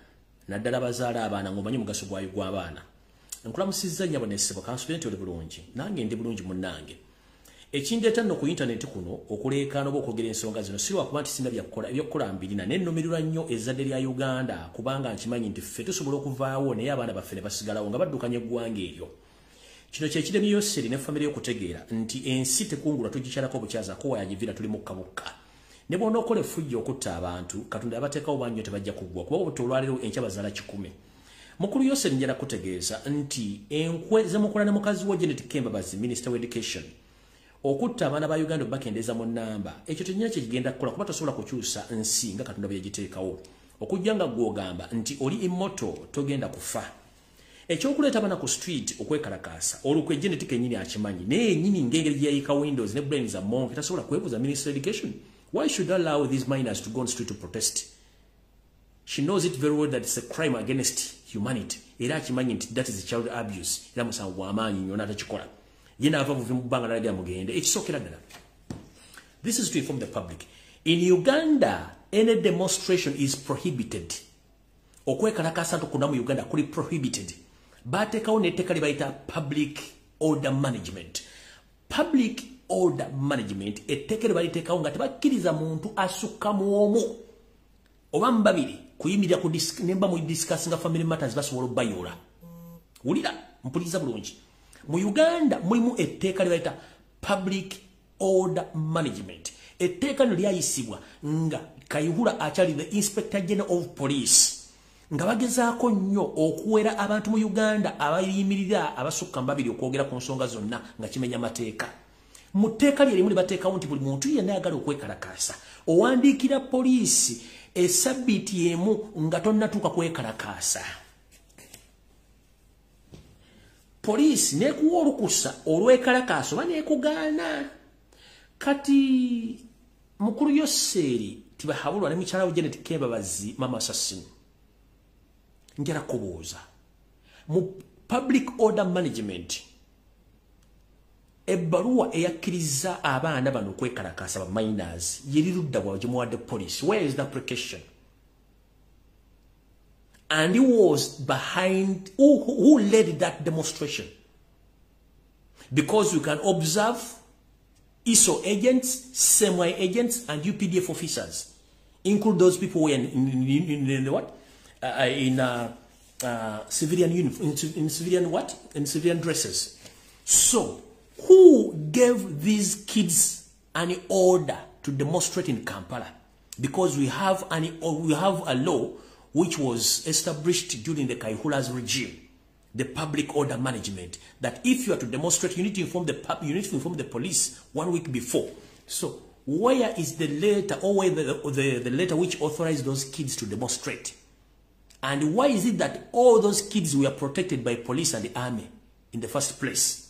[SPEAKER 1] Naddala bazaala abaana ng'omanyi mugaso gw'abaana. Nkulamusizza nnyabo n'essebo kansubire nti oli bulungi. Nange ndi bulungi munnange. Ekindeeta nno ku internet kuno okuleekaana oba okwogera ensonga zino si lwakuba nti sina ebyokukola mbirina naye nnumirirwa nnyo ezzadde lya Uganda kubanga nkimanyi nti ffe tusobola okuvaawo naye abaana baffe ne basigalawo nga baddukanya eggwanga eryo. Kino kye kiremye Yoseri ne famire y'okutegeera nti ensi tekungulwa tugikyalako bukyazaako wayagivira tuli mukka. Ne bw'ona okola effujjo okutta abantu Katonda yabateekawo bannyo tebajja kuggwa kuba obuto olwaleero enkya bazaala 10. Mukulu Yoseri njala kutegeeza nti enkwe zemukola ne mukazi wa Janet Kembabazi Minister of Education okutta abaana ba Uganda bakendeeza mu nnamba. Ekyo tenyina kye kigenda kukola kuba tosobola kukyusa nsi nga Katonda bwe yagiteekawo. Okujja nga gw'ogamba nti oli immoto togenda kufa. Ekyokuleeta abaana ku street okwekalakaasa olukwe Janet kennyini akimanyi naye yennyini ng'engeri gye yayika Windows ne brain za monke tasobola kwebuuza Minister of Education. Why should I allow these minors to go on street to protest? She knows it very well that it's a crime against humanity. Era kimanyi nti that is child abuse. Era musango amaanyi nnyo n'atakikola. Ye n'ava buvi mu bbanga n'alabya mugende. Ekisookera ddala. This is to inform the public. In Uganda, any demonstration is prohibited. Okwekalakasa tukuna mu Uganda kuli prohibited. Bateekawo n'etteeka lye bayita public order management. Public order management etteeka lye baliteekawo nga tebakkiriza muntu asukka mu omu oba mu babiri kuyimirira ku nemba mu discussinga family matters basobola obayoola. Wulira mpuliriza bulungi. Mu Uganda mulimu etteeka lye bayita public order management. Etteeka lino lyayisibwa nga Kayihura akyali the Inspector General of Police. Nga bagezaako nnyo okuwera abantu mu Uganda abayimirira abasukka mu babiri okwogera ku nsonga zonna nga kimenya mateeka. Mu tteeka lye limu libateekawo nti buli muntu yenna ayagala okwekalakaasa owandiikira poliisi esabbiiti emu nga tonnatuuka kwekalakaasa. Poliisi neekuwa olukusa olwekalakaasa oba neekugaana. Kati mukulu Yoseeri tibahabulwa ne mukyala we Janet Kebabazi Mama Assassin. Njala kubuuza. Mu public order management ebbaluwa eyakkiriza abaana bano okwekalakaasa ba minors yeri ludda bwa gye muwadde police. Where is the application? And he was behind who led that demonstration? Because you can observe ISO agents, SEMI agents, and UPDF officers, include those people who are in what? In civilian uniform, in civilian what? In civilian dresses. So, who gave these kids an order to demonstrate in Kampala? Because we have a law which was established during the Kayihura's regime, the public order management, that if you are to demonstrate, you need to inform the police 1 week before. So, where is the letter, or where the letter which authorized those kids to demonstrate? And why is it that all those kids were protected by police and the army in the first place?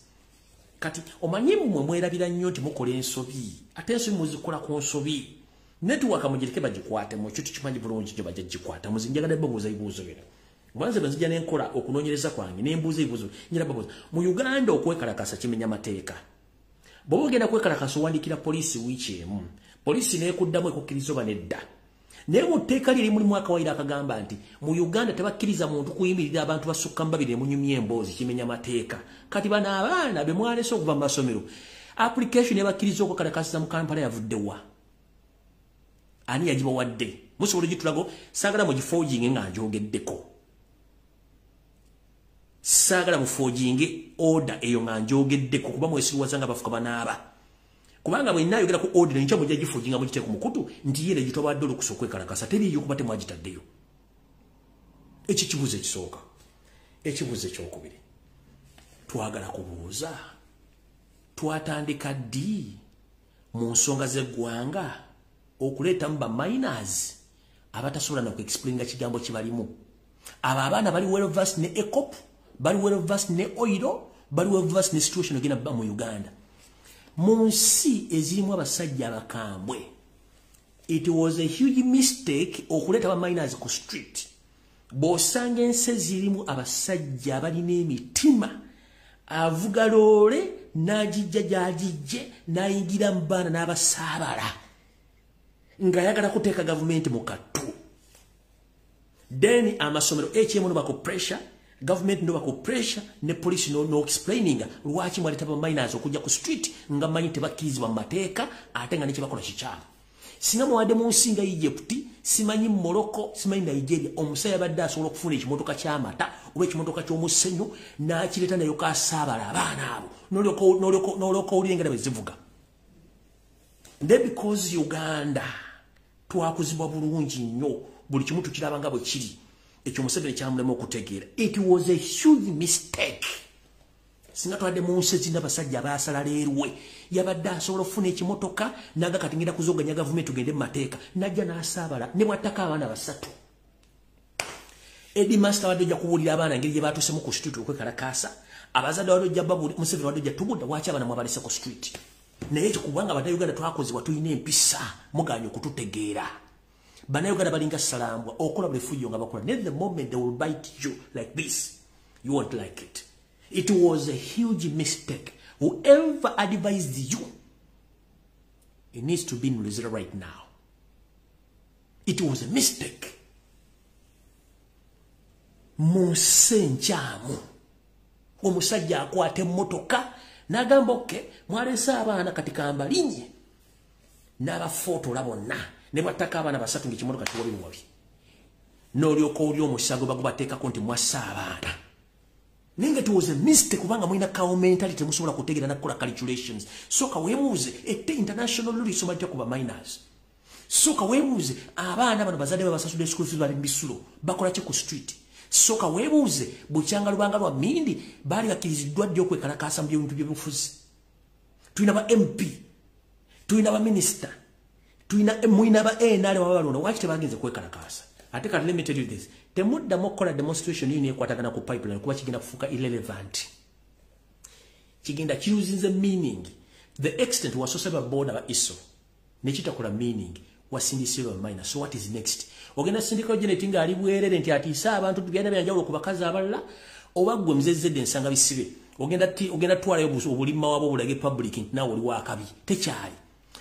[SPEAKER 1] Kati omanyimu mwe mwerabira nnyo nti mukola ensobi ate ensobi muzikola ku nsobi network mugireke bagikwate mu kitu kimanyi bulungi gye bagikwata muzinjagala babuuza ibuuzo bino mwanze banzija n'enkola okunoonyereza kwange n'embuuza ibuuzo nyira babuuza mu Uganda okwekalakasa kimenya mateeka bw'oba ogenda kwekalakasa owandiikira poliisi wiiki emu poliisi neekuddamu ekukkiriza oba nedda naye mu tteeka lye limu mwaka waira akagamba nti mu Uganda tebakkiriza muntu kuyimirira abantu basukka mu babiri emunyumya emboozi kimenya mateeka kati bano abaana be mwalese okuva mu masomero application yabakkiriza okwekalakasa mu Kampala yavuddewa ani yagibawadde musobola gitulago saagala mu giforging nga njogeddeko saagala mu forging order eyo nga njogeddeko kuba mwesiriwaza nga bafuka banaaba kubanga bwe nayogera ku order ncha mujja giforginga mujite ku mukutu ndi yele gitobadde olukusa okwekalakasa teriyo kuba temwagitaddeyo ekikibuze ekisooka ekibuze ekyokubiri twagala kubuuza twatandika ddi mu nsonga z'eggwanga okuleeta mu ba minors abatasobola na ku-explaininga kigambo kibalimu abo abaana bali well versed ne ECOP bali well versed ne oilo bali well versed ne situation ogenda bba mu Uganda mu nsi ezirimu abasajja abakambwe. It was a huge mistake okuleeta ba minors ku street bw'osanga ensi ezirimu abasajja abalina emitima avuga loole n'agijja gy'agijje n'ayingira mu baana n'abasaabala ng'ayagala kuteeka gavumenti mu kattu. Then amasomero HM no bako pressure, government no bako pressure, ne police no explaining lwaki mwaleta ba minors okujja ku street nga manyi tebakkirizibwa mu mateeka ate nga ne kyebakola kikyamu. Singa muwadde mu nsi nga Egypt, simanyi Morocco, simanyi Nigeria, omusaya abadde asobola okufuna ekimotoka ky'amata oba ekimotoka ky'omusenyu n'akireeta nayo kasaabala abaana abo n'olyoka owulire nga bwe zivuga. Then because Uganda twakuzibwa bulungi nnyo buli kimu tukiraba nga bwe kiri ekyo Museveni kyamulema okutegeera. It was a huge mistake. Singa twadde mu nsi ezirina basajja abaasala leerwe yabadde asobola okufuna ekimotoka naga kati ngenda kuzoganya gavumenti tugende mu mateeka najja n'asaabala ne bwattako abaana basatu. Eddie Master wadde ojja kubuulira abaana engeri gye baatuusemu ku street okwekalakaasa abazadde wadde ojja babuli Museveni wadde ojja tubudda lwaki abaana mwabalese ku street. Naye ekyo kubanga Bannayuganda twakozebwa tulina empisa muganya okututegeera. Banayoganda balinga salambwa okola buli fujo nga bakola. Then the moment they will bite you like this, you won't like it. It was a huge mistake. Whoever advised you, it needs to be in Muliro right now. It was a mistake. Musenjamu. Omusajja akwate motoka nagamba oke mwalesa abaana katika mbalinye n'abafotola bonna ne bataka abaana basatu ng'ekimotoka kiwoli muwabi n'olyoka oli omusago bagubateekako nti mwassa abaana ninga it was a mistake kubanga mulina mentality temusobola kutegeera nakukola calculations soka weebuuze ette international law isoma litya kuba minors soka weebuuze abaana bano bazadde babasasudde school fees bali mbisulo bakola ki ku street soka weebuuze bukyanga lubanga lwa mindi bali bakiriziddwa ddi okwekalakaasa mu bintu by'obufuzi tulina ba MP tulina ba minister mulina ba NRA wabalonda waki tebagenze kwekalakaasa ate kati let me tell you this temuddamu okukola demonstration yini ekwatagana ku pipeline kuba kigenda kufuuka irrelevant kigenda kiruzinze meaning the extent wasoseba boda ba ISO nekitakola meaning wasindisirwa minor. So what is next? Ogenda sindika generating ali bwerere nti atiisa abantu tugenda byanjawulo ku bakazi abalala obagwe mzezedde ensanga bisibe ogenda twala obulima wabo bulage public nti nawe oli wakabi tekyali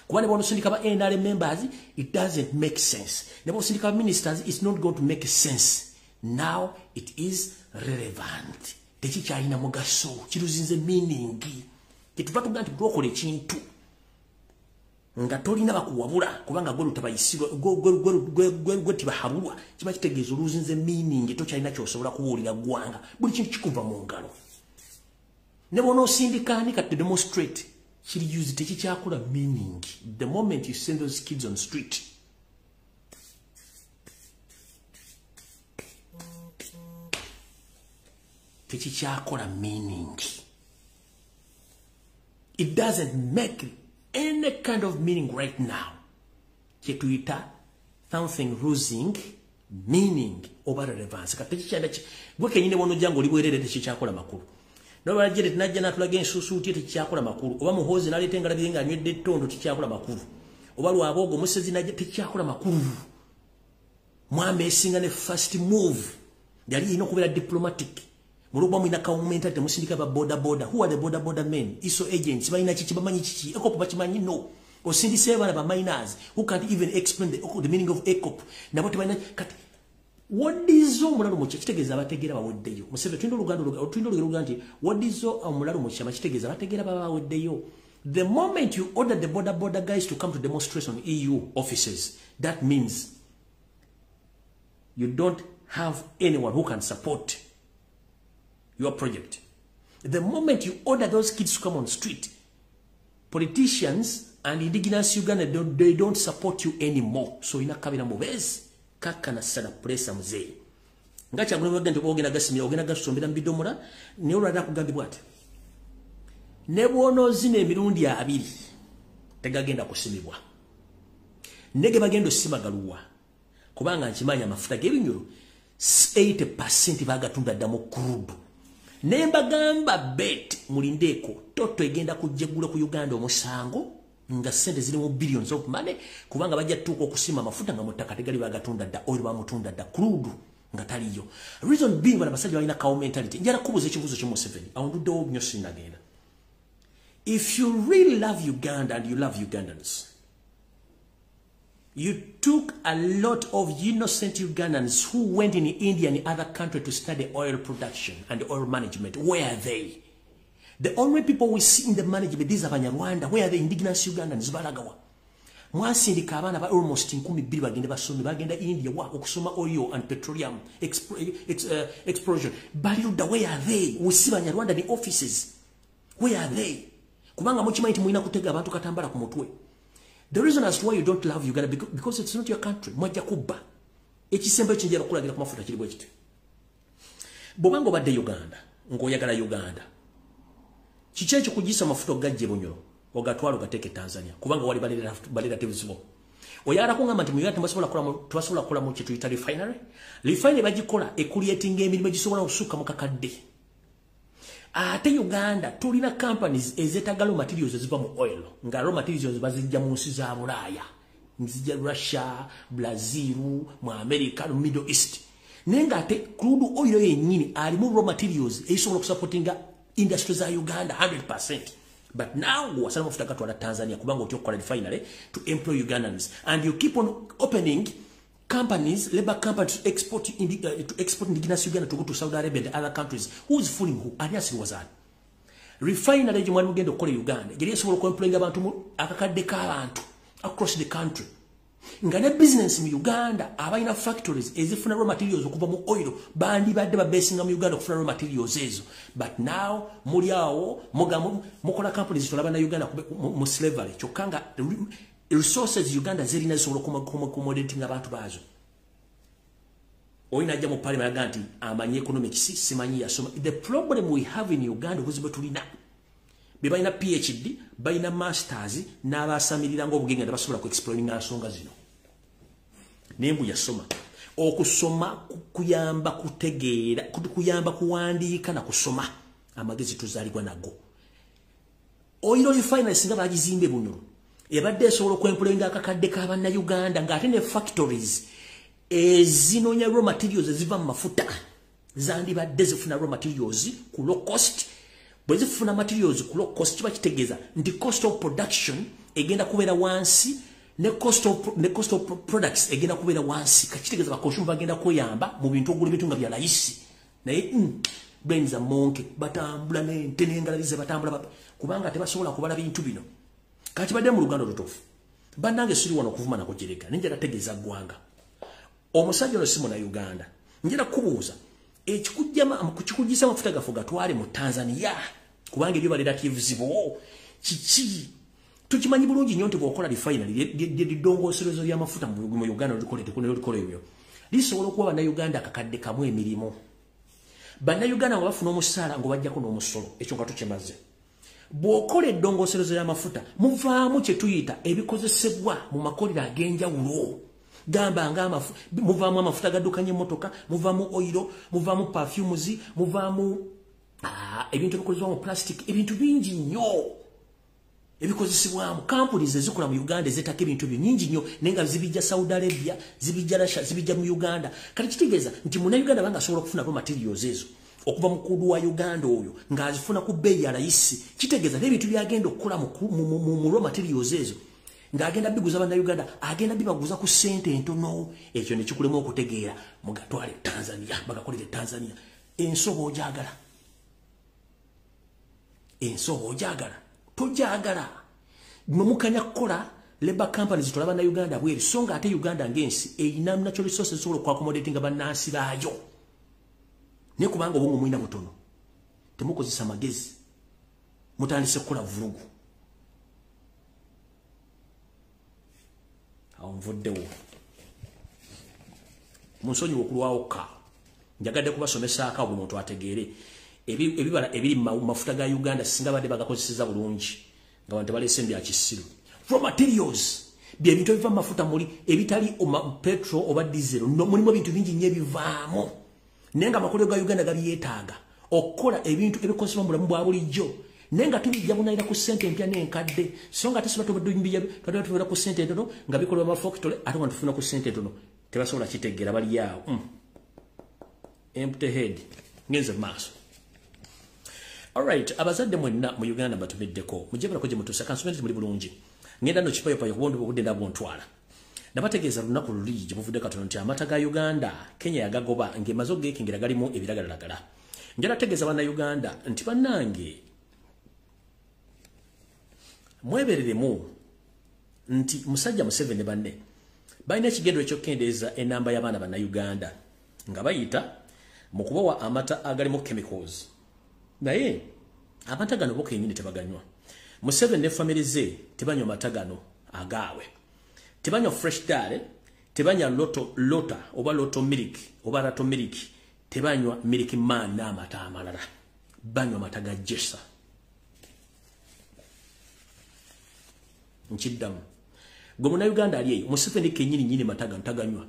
[SPEAKER 1] kuba ne bono sindika ba NRA members it doesn't make sense ne bono sindika ba ministers it's not going to make sense. Now it is relevant tekikyalina mugaso kiruzinze meaning kituva tuga nti tukola ekintu nga tolina bakuwabula kubanga gwe lutabayisirwa gwe tibahabulwa kiba kitegeeza oluzinze meaning tokyalina kyosobola kuwulira gwanga buli kintu kikuva mu ngalo ne bona osindikaani kati demonstrate kiri use tekikyakola meaning the moment you send those kids on street tekikyakola meaning it doesn't make any kind of meaning right now. Ketuita something losing meaning over relevance. Katekichanda gwe kenyine wono jango libwerere tekikyakola makulu. No balajere tinajja natulaga ensusu tie tekikyakola makulu. Oba muhozi naletenga labinga nywedde ttondo tekikyakola makulu. Oba lwabogo musezi najja tekikyakola makulu. Mwame esinga ne first move. Yali ino kubera diplomatic. Mulugwa mwina kaumenta te musindika ba border. Who are the border men? ISO agents. Baina chichi bamanyi chichi. Ekop bachimanyi no. Osindise bana ba minors who can't even explain the meaning of ekop. Na bote baina kati. What is omulalo mu kitegeza bategera baweddeyo. Musebe twindo luganda nti what is omulalo mu kitegeza bategera baweddeyo. The moment you order the border guys to come to demonstrate on EU offices, that means you don't have anyone who can support your project. The moment you order those kids to come on street, politicians and indigenous Uganda, they don't support you anymore. So ina kabina mubezi kakana sana presa mzee. Ngacha ngwe wagende ogena gasimi ogena gasombera mbidomora ne olwada kugambi bwate. Ne bwono zine emirundi ya abiri tegagenda kusimibwa. Nege bagendo simagaluwa. Kubanga nchimanya amafuta gebinyoro 80% bagatunda damo crude. Nemba gamba bet mulindeko toto egenda kujjegula ku Uganda omusango nga sente ziri mu billions of money kubanga bajja tuko okusima mafuta nga mutaka tegali bagatunda da oil bamutunda da crude nga taliyo. Reason being bana basajja balina cow mentality njala kubuza ekibuzo kyo mu 7 awundude obunyosi nagenda. If you really love Uganda and you love Ugandans, you took a lot of innocent Ugandans who went in India and other countries to study oil production and oil management. Where are they? The only people we see in the management, these are Banyarwanda. Where are the indigenous Ugandans? Balagawa. Mwasindika abana ba almost 12 bagenda basomi bagenda India wa okusoma oil and petroleum explosion. Baliruda, where are they? We see Banyarwanda in the offices. Where are they? Kubanga muchimaiti muina kutega abantu katambala ku mutwe. The reason as to why you don't love Uganda because it's not your country. Mwajja kubba. Ekisembe kinjira okulagira ku mafuta kiri bwekiti. Bobango badde Uganda, ngoyagala Uganda. Kichecho kujisa mafuta gajje bunyoro, ogatwalo gateke Tanzania. Kubanga wali balira tebuzibo. Oyara kungamba nti muyata twasobola kola mu kitu ita refinery. Refinery bagikola creating emirimu gisobola osuka mu kakadde. Ate Uganda tulina companies ezetagalo materials eziva mu oil nga raw materials bazijja mu nsi za Bulaya nzija Russia, Brazil, mu America, mu Middle East. Nenga ate crude oil yennyini alimu raw materials esobola kusupportinga industries za Uganda 100%. But now wasana mafuta gatwala Tanzania kubanga otyokola refinery to employ Ugandans, and you keep on opening companies, labor companies to export indigenous Uganda to go to Saudi Arabia and other countries. Who's fooling who? Alias was that. Refinery jumani mugendo kole Uganda. Jeri esobola okuemployinga abantu mu akakadde k'abantu across the country. Ngane business mu Uganda abayina factories ezifuna raw materials okuva mu oil bandi badde babesinga mu Uganda okufuna raw materials ezo. But now muri awo mukola companies tolaba na Uganda mu slavery chokanga resources Uganda zirina zisobola accommodating abantu bazo. Oyina ajja mu parliament aganti amanyi economics simanyi yasoma. The problem we have in Uganda kuzibe tulina bebayina PhD bayina masters n'abasamirira ng'obugenge basobola ku exploring nsonga zino. Nembu yasoma okusoma kuyamba kutegeera kuyamba kuwandiika na kusoma amagezi tuzalibwa nago. Oil refineries nga bagizimbe buno ebadde esobola okwemployinga akakadde k'abanna Uganda ng'ate ne factories ezinonya raw materials eziva mu mafuta zandibadde zifuna raw materials ku low cost. Bwe zifuna materials ku low cost kiba kitegeeza nti cost of production egenda kubeera wansi ne cost of products egenda kubeera wansi. Kakitegeeza bakonsumva bagenda kuyamba mu bintu ogula bintu nga bya layisi naye brains a monke batambula n'ente n'engalabize batambula kubanga tebasobola kubala bintu bino. Kati badde mu Luganda lutofu bannange siri wano okuvuma nako jereka ninjala tegeeza ggwanga omusajja ono simu na Uganda njira kubuuza ekikujjisa amafuta gafu gatwale mu Tanzania kubanga ebyo relatives bo kiki tukimanyi bulungi nnyo nti bw'okola refinery lidongoserezo ly'amafuta mu Uganda olikola ebyo lisobola okuwa bannayuganda akakadde kamu emirimu. Bannayuganda nga bafuna omusaala nga bajjako n'omusolo ekyo nga tukimaze. Bw'okola eddongoserezo y'amafuta muvaamu kye tuyita ebikozesebwa mu makolero ag'enjawulo. Gamba nga muvaamu amafuta gaddukanya emmotoka, muvaamu oil, muvaamu perfumes, muvaamu ebintu ebikozesebwa mu plastic, ebintu bingi nnyo ebikozesebwamu. Companies ezikola mu Uganda ezeetako ebintu bingi nnyo naye nga zibijja Saudi Arabia, zibijja Russia, zibijja mu Uganda. Kati kitegeeza nti Munnayuganda banga asobola okufuna raw materials ezo okuva mukulu wa Uganda oyo ng'azifuna ku bbeeyi ya layisi. Kitegeeza n'ebintu byagenda okukola mu raw materials ezo ng'agenda biguza Bannayuganda agenda bibaguza ku ssente entono. Ekyo ne kikulemu okutegeera mugatwale Tanzania bagakolere Tanzania. Ensobo ogyagala, ensobo ogyagala, togyagala. Mumukanya kukola labor companies tolaba na Uganda bweri so nga ate Uganda ng'ensi eyina natural resources esobola okwaccommodatinga bannansi baayo. Ne kubanga obwongo mwina butono temukozesa magezi mutandise kukola vurugu. Nvuddewo munsonyiwa okulwawo ka njagadde kubasomesaako buli muntu ategeere ebibala ebiri mu mafuta ga Uganda singa badde bagakozeseza bulungi nga abantu baleese bya kisiru. Raw materials bye bintu ebiva mu mafuta muli ebitali petrol oba diesel mulimu ebintu bingi nnyo ebivaamu naye nga amakolero ga Uganda gabyetaaga okukola ebintu ebikozesebwa mu bulamu bwa bulijjo. Nenga tubijja bunayira ku ssente empya n'enkadde so nga tesobola tubadde ku ssente entono nga bikolwa mu factory ate nga tufuna ku ssente entono tebasobola kitegeera bali awo empty head ngenze maaso. Alright, abazadde mwenna mu Uganda batumiddeko mujje balako gye mutuusa kansomenti muli bulungi ngenda no kipayopayo kubondo obudde ndabontwala nabategeeza lunaku luli gye muvudde katono nti amata ga Uganda Kenya yagagoba ng'emaze ogeekingira galimu ebiragalalagala. Njala tegeeza Bannayuganda nti bannange mwebereremu nti musajja Museveni banne balina ekigendo ekyokukendeeza enamba y'abaana Bannayuganda nga bayita mu kubawa amata agalimu chemicals. Naye amata gano bo kennyini tebaganywa. Museveni ne family ze tebanywa mata gano agaawe. Tebanywa fresh dairy, tebanywa lota oba loto milk oba rato milk, tebanywa milk man n'amata amalala. Banywa mata ga Jessa. Nchiddamu gwe Munnayuganda ali eyo Museveni kennyini nnyini mata gano taganywa.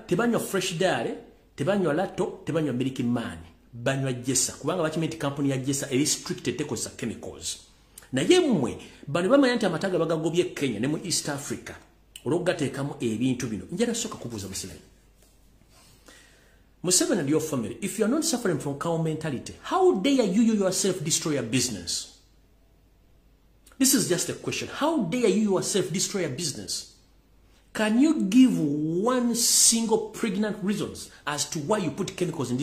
[SPEAKER 1] Tebanywa fresh dairy, tebanywa lato, tebanywa milk man, banywa Jessa kubanga bakimenti company ya Jessa eri restricted tekozesa chemicals. Naye mmwe bano bamanya nti amata bagagobye Kenya ne mu East Africa olwogateekamu ebintu bino njala soka kubuuza Museveni. Museveni and your family, if you are not suffering from cow mentality, how dare you yourself destroy a business? This is just a question. How dare you yourself destroy a business? Can you give one single pregnant reasons as to why you put chemicals in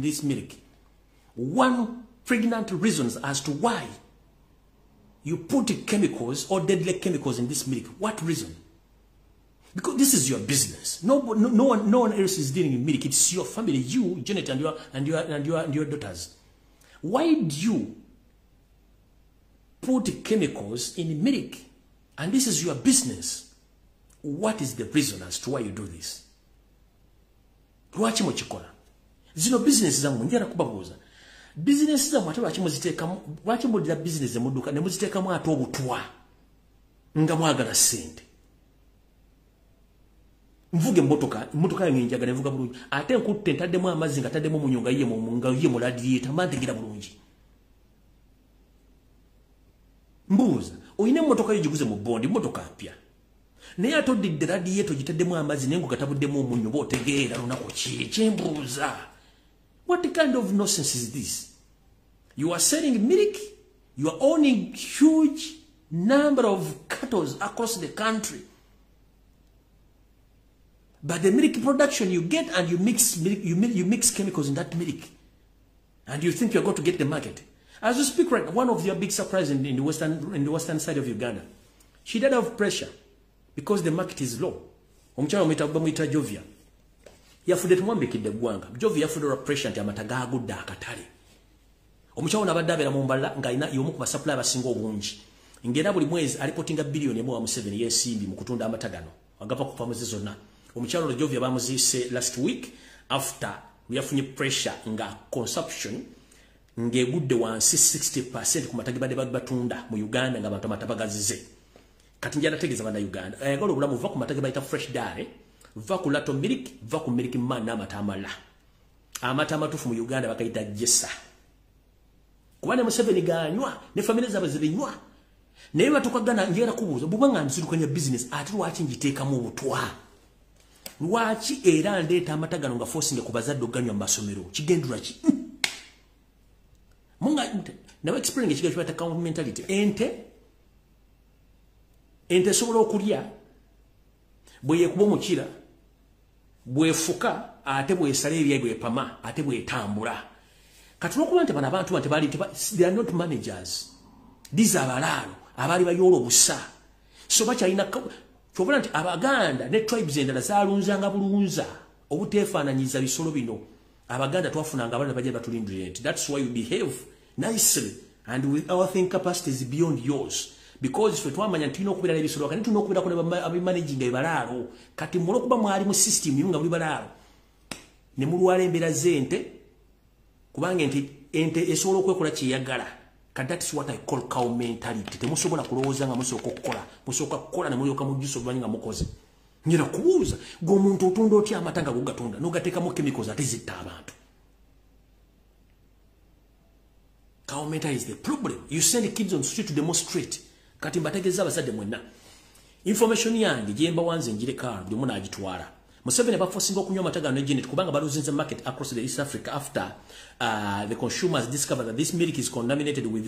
[SPEAKER 1] this milk? One pregnant reasons as to why you put chemicals or deadly chemicals in this milk. What reason? Because this is your business. No one else is dealing in milk. It's your family, you, Janet, and your daughters. Why do you put chemicals in milk? And this is your business. What is the reason as to why you do this? Lwaki muchikola? Zino business zangu njera kubabuuza. Business zangu ate lwaki muziteekamu, lwaki mulira business emudduka ne muziteekamu ate obutwa nga mwagala ssente. Mvuge mmotoka yange njagala nevuga bulungi. Ate nkutte ntaddemu amazzi nga taddemu munyonga ye mu radiator mantegira bulungi. Mbuuza, oyina mmotoka yo giguze mu bondi, mmotoka mpya. Naye atodde radiator gitaddemu amazzi nengo gatabuddemu omunyo bootegeera lunaku ki kyembuuza. What kind of nonsense is this? You are selling milk, you are owning huge number of cattle across the country. But the milk production you get and you mix milk, you mix chemicals in that milk. And you think you're going to get the market. As you speak right now, one of your big surprises in the western side of Uganda, she died of pressure because the market is low. Omukyalo omuyita Jovia. Yafudde tumwambikidde eggwanga. Jovia yafudde pressure nti amata gaagudde akatale. Omukyalo nabadde abeera mu mbala ng'alina y'omu ku basapulayi abasinga obungi. Ng'era buli mwezi alipotinga biliyoni emu wa Museveni y'ensimbi mu kutunda amata gano. Agava ku famuzi zonna. Omukyalo Jovia bamuziise last week after yafunye pressure nga consumption ng'egudde wansi 60% ku matagi badde batunda mu Uganda nga abantu amata bagazize. Kati njala tegeeza bana Uganda. Ayagala obulamu va ku matagi bayita fresh dairy, va ku lato milk, va ku milk man n'amata amala. Amata amatuufu mu Uganda bakayita jessa. Kuba ne Museveni ganywa ne family zaabwe zibinywa. Naye batukagana njera kubuuza bubanga nzirukanya business ate lwaki njiteekamu obutwa. Lwaki era ndeeta amata gano nga forcing ku bazadde oganywa mu masomero kigendera ki? Munga nawe explain ekiga kyata cow mentality. Ente sobola okulya bwe yekuba omukira bwefuka ate bwesala ebyayi bwepama ate bwetambula. Kati n'okuba nti bano abantu they are not managers. These are abalaalo abaali bayoola obusa. So bakyalina kyobula nti Abaganda ne tribes endala zaalunzanga bulunza obuteefaananyiza bisolo bino. Abaganda twafunanga abaana bajja batulindira nti that's why you behave nicely and with our think capacity is beyond yours. Because if twamanya ntino okubira ebisolo kandi tuno okubira ko abimanaging ebalaalo kati mulo kuba mwali mu system yunga buli balaalo ne mulwala embeera z'ente kubanga ente esobola okwekola kyeyagala. That is what I call cow mentality. Temusobola kulowooza nga musooka okukola, musooka kukola ne mulyoka mujjusa oluvannyuma nga mukoze. Nyina kubuuza ng'omuntu otunda otya amata nga gogatunda n'ogateekamu chemicals ate zitta abantu. Cow mentality is the problem. You send the kids on the street to demonstrate. Kati mbategeeza abazadde mwenna. Information yange gye mbawanze njireka buli muno agitwala. Museveni abaforcing okunywa amata gano Janet kubanga baluzinze market across the East Africa after the consumers discovered that this milk is contaminated with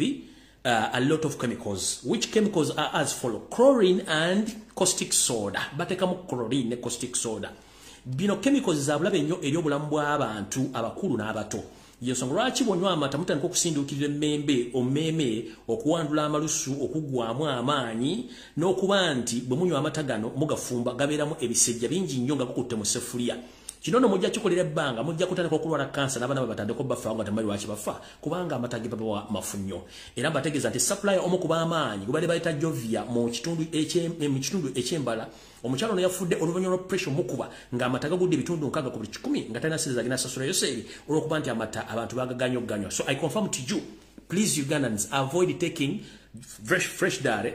[SPEAKER 1] a lot of chemicals. Which chemicals are as follow: chlorine and caustic soda. Batekamu chlorine ne caustic soda. Bino chemicals za bulabe nnyo eri obulamu bw'abantu abakulu n'abato. Yensonga lwaki bonywa amata mutandika okusinduukirira emmembe omeme okuwandula amalusu okugwamu amaanyi n'okuba nti bwe munywa amata gano mugafumba gabeeramu ebisejja bingi nnyo nga gukutte mu sefuliya. Kino nno mujja kikolera ebbanga mujja kutandika okulwala kansa n'abaana bwe batandika obbafa nga temumanyi lwaki bafa kubanga amata ge babawa mafu nnyo. Era mbategeeza nti supply omu ku b'amaanyi gwe bali bayita Jovia mu kitundu eky'embala omukyalo ono yafudde oluvannyuma lwa pressure mukuba ng'amata gagudde ebitundu 6 ku buli 10 nga talina sente zagenda sasula yoseeri olw'okuba nti amata abantu bagaganya okuganywa. So I confirm to you, please Ugandans, avoid taking fresh dairy,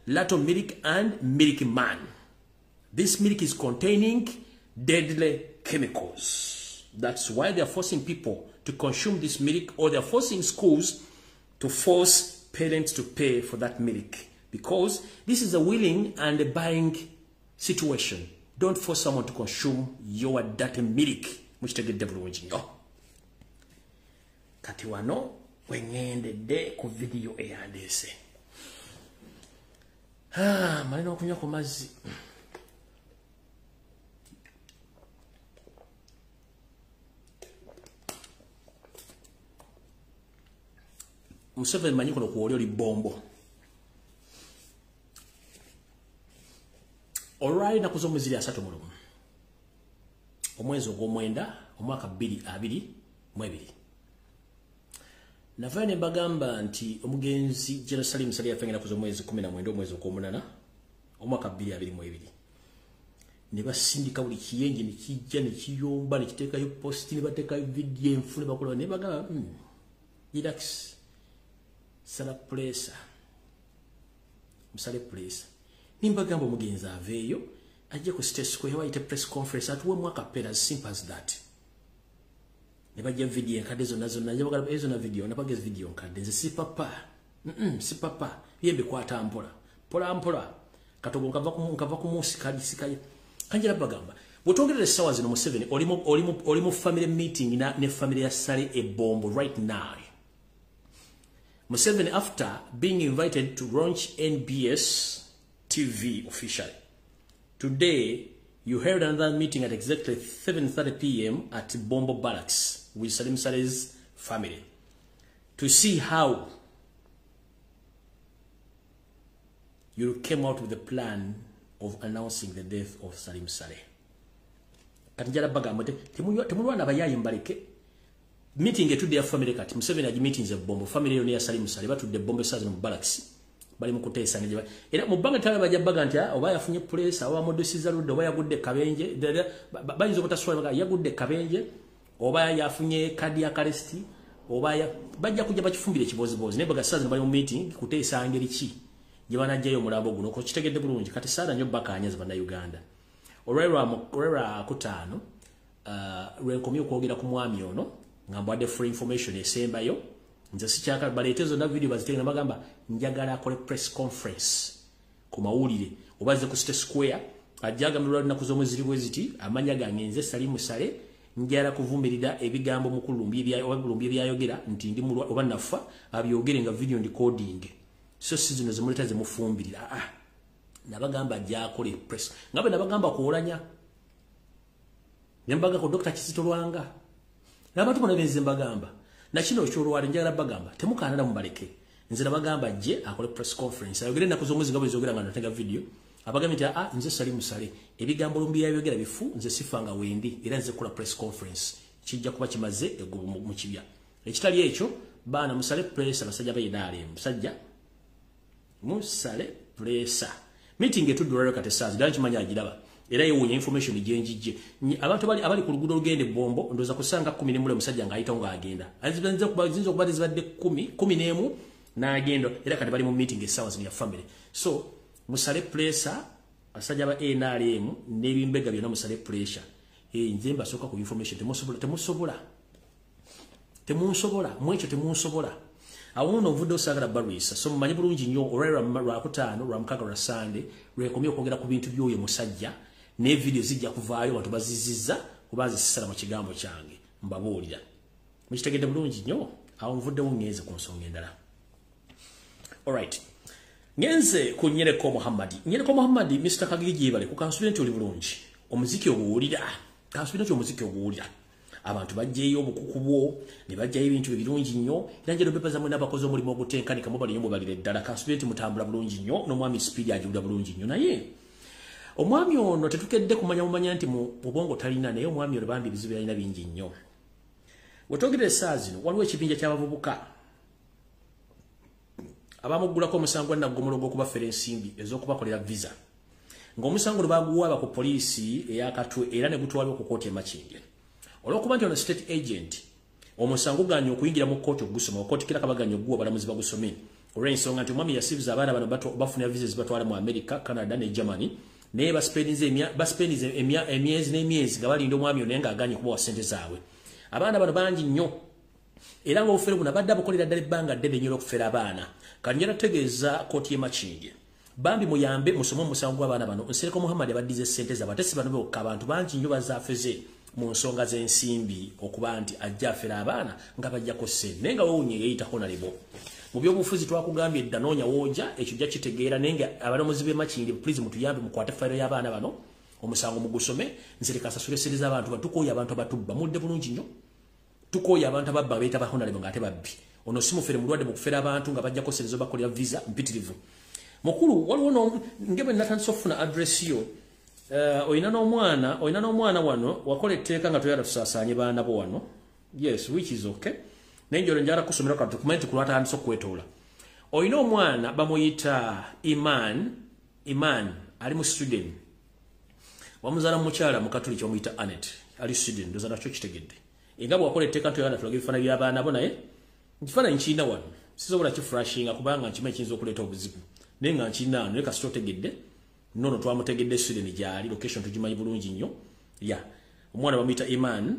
[SPEAKER 1] lato milk and milk man. This milk is containing deadly chemicals. That's why they are forcing people to consume this milk, or they are forcing schools to force parents to pay for that milk because this is a willing and a buying situation. Don't force someone to consume your dirty milk. Mukitegedde bulungi nnyo. Kati wano wengendedde ku video eyandeese. Malina okunywa ku mazzi. Museveni manyi kuno kuwoli oli bombo. Alright, nakuzo mwezi ya 3 mulumu. Omwezi ogw'omwenda omwaka 2022. Navane bagamba nti omugenzi Jerusalem sali yafenga nakuzo mwezi 19 omwezi ogw'omunana omwaka 2022. Ne basindika buli kiyenje ne kijja ne kiyomba ne kiteekayo post ne bateekayo video enfune bakola ne bagamba relax sala pressa musale pressa nimbagamba omugenzi aveeyo ajje ku state square wayite press conference atuwe mwaka pera as simple as that. Ne bajja video enkadde zonna njagala ezo na video napageza video nkadde nze si papa yembe kwata mpola katogo nkava ku musi kadi sikaye kanjira bagamba bwotongere sawa zino mu 7 oli mu family meeting ne family ya Sale Ebombo right now. Museveni, after being invited to launch NBS TV officially, today you held another meeting at exactly 7:30 p.m. at Bombo Barracks with Salim Sale's family to see how you came out with the plan of announcing the death of Salim Saleh. Katinjala bagamba temulwana bayayi mbaleke. Meeting to their family kati Museveni aji meetings of Bombo family yo ne ya Salim Saleh batudde Bombo sazi mu Barracks bali mu kuteesa ne era mu banga tale bajja baga nti oba yafunye place oba modosiza ludde oba yagudde kabenje bayinza obutaswala baga yagudde kabenje oba yafunye kadi ya arrest oba bajja kujja bakifumbire kibozibozi ne baga sazi bali mu meeting kuteesa ngeri ki gye banajjayo omulambo guno ko kitegedde bulungi kati saada nnyo bakanyaza bana Uganda olwera kutaano lwenkomye okwogera ku mwami ono ngambadde free information esembayo nze sikyaka baletezo na video bazitenga bagamba njagala akole press conference ku mawulire obaze ku state square ajaga mulwali na kuzomwezi bweziti amanya gange nze Salim Saleh njala kuvumirira ebigambo mu Lumbuye byayogera nti ndi mulwa oba nafa abyogere nga video recording so sizino zimuletaze mufumbirira nabagamba jakole press ngabe nabagamba kuolanya nyambaga ko Dr. Kizito Lwanga nabatu bona benze mbagamba na kino kyolwali njagala bagamba temukaanana mubaleke nze nabagamba je akole press conference ayogere na kuzomwezi ngabo ezogera nga natega video abagamba nti nze Salim Saleh ebigambo Lumbuye yayogera bifu nze sifanga wendi era nze kula press conference kijja kuba kimaze egubu mu kibya ekitali ekyo bana musale press abasajja bayinale musajja musale press meeting etudulero kate sazi dali kimanya agiraba era yewunya information jenjije abantu abali ku lugudo lugende Bombo ndoza kusanga 10 mule musajja ngayita ngo agenda azibanze kubazinzo kubali zibadde 10 na agenda era kati bali mu meeting esawa znya family so musale pressure asajja ba NRM nebimbega byona musale pressure nzemba soka ku information temunsobola mwecho temunsobola awuno vudo sagala barisa so manyi bulungi nnyo orera rakutano ramkaga rasande rekomye okwogera ku bintu byoyo musajja ne video zijja kuvaayo abantu baziziza kubazi sisala mu kigambo kyange mbabuulira mukitegedde bulungi nnyo awo nvudde wongeze ku nsonga endala. Alright, ngenze ku Nyereko Muhammadi Mr. Kagigi bale ku kansubira nti oli bulungi omuziki obuwulira kansubira nti omuziki obuwulira abantu bajjeyo obukukubo ne bajjayo ebintu ebirungi nnyo era njero bepa zamwe n'abakozi omulimo ogutenkanika mubali nnyo balire ddala kansubira nti mutambula bulungi nnyo n'omwami Speed ajulira bulungi nnyo naye omwami ono tetukedde kumanya nti mu bwongo talina naye omwami ono bambi ebizibu yalina bingi nnyo. Wetogere saazi no waliwo ekibinja ky'abavubuka abamuggulako omusango nnaggomologo okubafera ensimbi ez'okubakolera visa ng'omusango baguwaaba ku poliisi ey'akatwe era ne gutwalibwa ku kooti emakindye olw'okuba nti ono state agent omusango ganya okuyingira mu kooti ogusoma okooti kira kabaganya oguwa balamuzi bagusome olw'ensonga nti omwami yasibiza abaana bano bafunira visa zibatwala mu America, Canada ne Germany naye baspendize emyezi n'emyezi nga balinda omwami ono nga aganye kubawa ssente zaabwe. Abaana bano bangi nnyo era ng'obufere buno abadde abukolera ddala ebbanga ddene nnyo okufera abaana kanjala tegeeza kooti y'emakindye bambi muyambe musomo musango abana bano Nsereko Muhammad abadize sente za batesi bano bokka abantu bangi nnyo bazafeze mu nsonga z'ensimbi okuba nti ajja afera abaana nga bajja ko sente nenga wonye yeyita honalibo mu byobufuzi twakugambye danonya woja ekyo jja kitegeera nenga abalamuzi be makindi please mutuyambe mukwate fayiro y'abaana bano omusango mugusome Nsereka asasule sente z'abantu batukoya abantu abatubba mudde bulungi nnyo tukoya abantu ababba beeta ba honalibo ngate babbi ono simufere mulwadde mu kufera abantu nga bajja ko sente zo bakolera visa mpitirivu mukulu waliwo ngebe natandise okufuna address yo oyina n'omwana wano wakola etteeka nga toyala tusaasanye baana bo wano yes which is okay nenjolo njala kusomera ka document kulwatandise okwetoola oyina omwana bamuyita Iman ali mu student wamuzaala mukyala mu Catholic omuyita Anet ali student ndoza nakyo kitegedde engabo wakola etteeka toyala tulaga ebifaananyi by'abaana bo naye ekifaananyi kiina wano sisobola kiflashinga kubanga nkima kiyinza okuleeta obuzibu nenga nchina ne kasito tegedde nono twamutegedde student gyali location tujimanyi bulungi nnyo ya omwana bamuyita Iman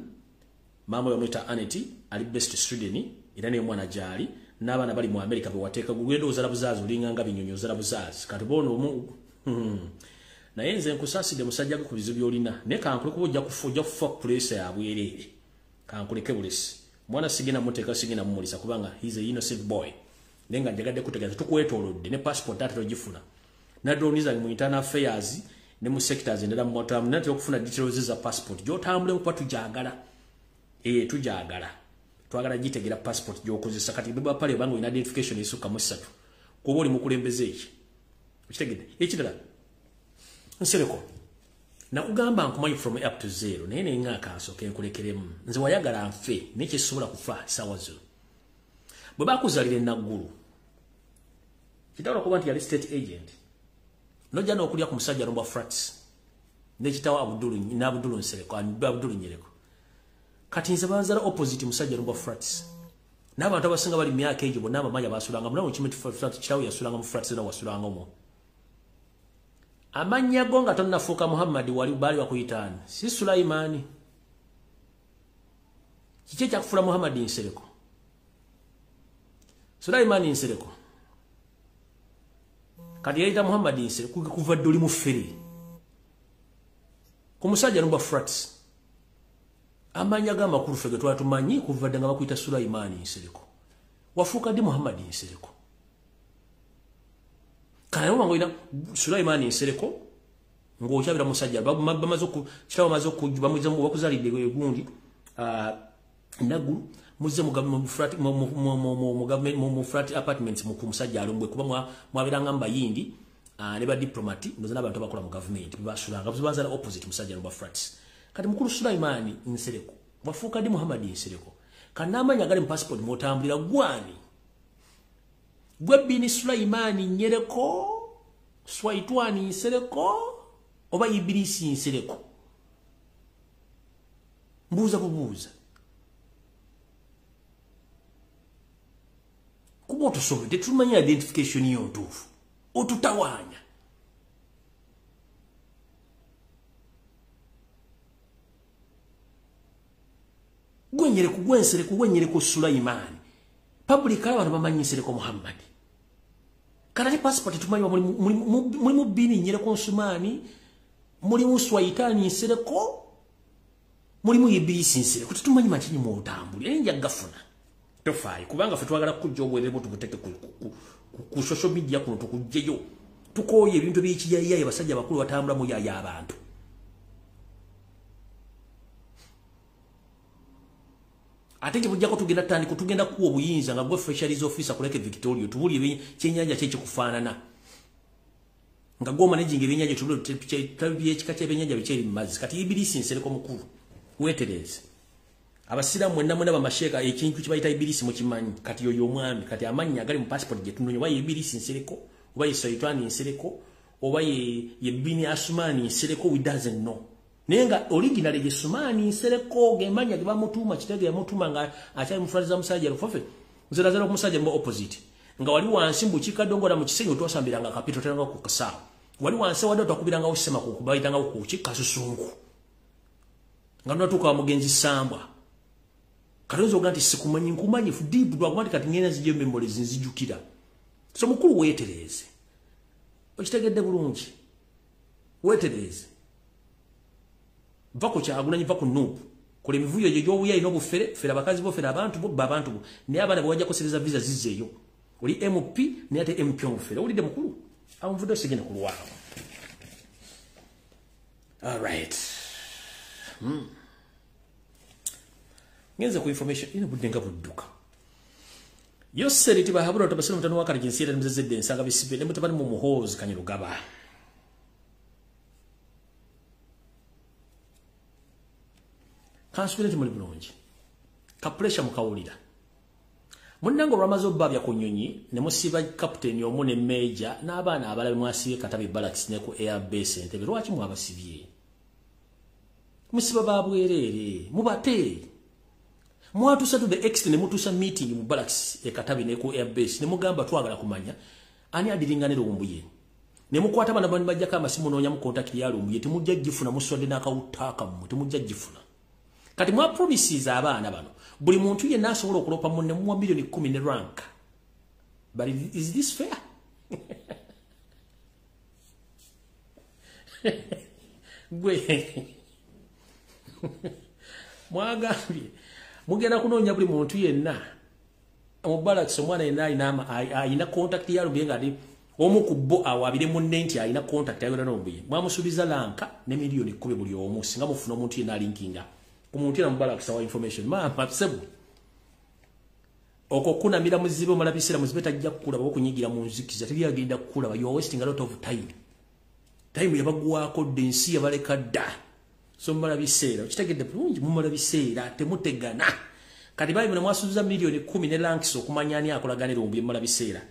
[SPEAKER 1] mama bamuyita Aneti ali best student era ne mwana gyali n'abaana bali mu America be wateeka gugendo ozala buzazi ulinganga binyonyo ozala buzazi kati bono naye nze nkusaside musajja ku bizibu byolina ne kankule kubujja kufa place ya bwerere kankuleke bulesi mwana sigina muteeka sigina mumulisa kubanga he's a innocent boy nenga njagadde kutegeeza tukwetolodde ne passport data togifuna nadoniza mu internal affairs ne mu sectors endala mu motamu nati okufuna details za passport gyotambule kuba tujagala tujagala twagala gitegera passport gyokozesa kati beba pale bango ina identification isuka mu 3 kuba oli mukulembeze iki kitegedde ekidala Nsereko nakugamba nkumanyi from up to 0 naye nenga akasoke nkulekeremu nze wayagala nfe nekisobola kufa sawa zo bwe bakuzalira enaggulu kitawala kuba nti yali state agent nojja n'okulya ku musajja Lumbuye flats nekitawa Abdulu Nsereko Abdulu Nyereko kati nze banzala opposite musajja Lumbuye flats n'abantu abasinga bali myaka egyo bonna abamanyi abasulanga munawo kimiti flats kitawo yasulanga mu flats era wasulanga mu amanya go nga tonnafuuka Muhammad wali bali bakuyitaani si Sulaimani kiki kyakufula Muhammad Nsereko Sulaimani Nsereko kati yaita Muhammad Nsereko kuva doli mu feri ku musajja Lumbuye flats amanya gama makulu fege twatumanyi kuva danga bakuyita Sulaimani Nsereko wafuuka di Muhammad Nsereko kana wango ina Sulaimani Nsereko ngokyabira musajja bamaze ku kitawo maze ku bamuze mu bakuzalide gundi nagulu muze mu flat mu flat apartments mu kumusajja Lumbuye kuba mwabiranga mbayindi ne ba diplomati ndoza nabantu bakola mu government bibasulanga bibanza opposite musajja Lumbuye flats kati mukulu Sulaimani Nsereko wafuuka di Muhammad Nsereko kanamanya gali mu passport motambulira gwani gwebini Sulaimani Nyereko Swaitwani Nsereko oba Ibilisi Nsereko mbuza kubuza kuba otusobodde tumanya identification y'ontuufu otutawanya Gwenyereku Nsereko Gwenyereku Sulaimani public abantu bamanyi Nsereko Muhammad kana passport tumanyi muri mu bini Nyereko Nsumani muri mu Swaitani Nsereko muri mu Ibilisi Nsereko tumanyi machinyi mu otambuli enja gafuna tofai kubanga fe twagala kujja obwerebo tubuteke ku social media kuno tukujjeyo tukoye ebintu by'ekiyaya abasajja bakulu batambula mu yaya abantu atenge bujjako tugenda tandi kutugenda kuwa obuyinza nga gwe fisheries officer kuleke Victoria tubuli kyenyanja kye kikufaanana nga gwo managing ebyenyanja tubuli ekika ky'ebyenyanja bikyeri mu mazzi kati Ibilisi Nsereko mukulu wetereze abasiramu mwenna bamasheka ekintu kibayita Ibilisi mu kimanyi kati yoyo omwami kati amanya agali mu passport gye tunonye waye Ibilisi Nsereko oba ye Swaitwani Nsereko oba ye Bini Asumani Nsereko we doesn't know nenga original ye Sumani Nsereko gemanya ge bamutuma kitege ya mutuma nga acha mufraza musajja rufofe nzira kumusajja mbo opposite nga wali wansi mbuchika dongola mu kisenyo twasambiranga kapito tenanga ku kasawa wali wansi wado takubiranga usema ku kubayitanga ku chika susungu nga natuka mugenzi sambwa katonzo ganti sikumanyi nkumanyi fudibu dwa kwati kati ngena zijje memories nzijukira so mukulu wetereze okitegedde bulungi wetereze vako kyagulanyi vako nupu kule mivuyo gyobuya ino bufere fera bakazi bo fera abantu bo babantu bo ne abana bwajja kusereza visa zizeyo oli MP ne ate MP omufere oli de mukulu amvudo sigena kulwawo all right ngenza ku information ino budenga budduka yose litiba habura tabasira mutano wakati jinsira mzezede nsanga bisibe ne mutabani mu muhozi kanyirugaba kansubileti muli bulungi ka pressure mukawulira munnango ramazo babya kunyonyi ne musiba captain omu ne major n'abaana abalabe mwasibe katabi barracks ne ku air base ntebe lwaki mwabasibye musiba babwerere mubate mwatusa to the extent ne mutusa meeting mu barracks e katabi ne ku air base ne mugamba twagala kumanya ani adiringanira Lumbuye ne mukwata bana bani bajja kama simu nonya mu contact ya Lumbuye timujja gifuna musode nakawutaka mu timujja gifuna kati mwa promises abaana bano buli muntu ye nasobola okulopa munne mu milioni 10 ne rank but is this fair gwe mwagambye mugenda kunonya buli muntu yenna omubala kisomwana yenna ayina contact ya Lumbuye ngadi omu kubbo awabire munne nti ayina contact ya Lumbuye mwamusubiza lanka ne milioni 10 buli omu singa mufuna omuntu yenna linkinga omuntu yenna mubala kisawa information mapsebu oko kuna mira muzibe malabisira muzibe tajja kukula bako kunyigira mu nzikiza teri agenda kukula you are wasting a lot of time yabagwako densi yabaleka da so malabisira kitegedde bulungi mu malabisira temutegana kati bayi mwasuza milioni 10 ne ranks okumanyani akolaganira Lumbuye malabisira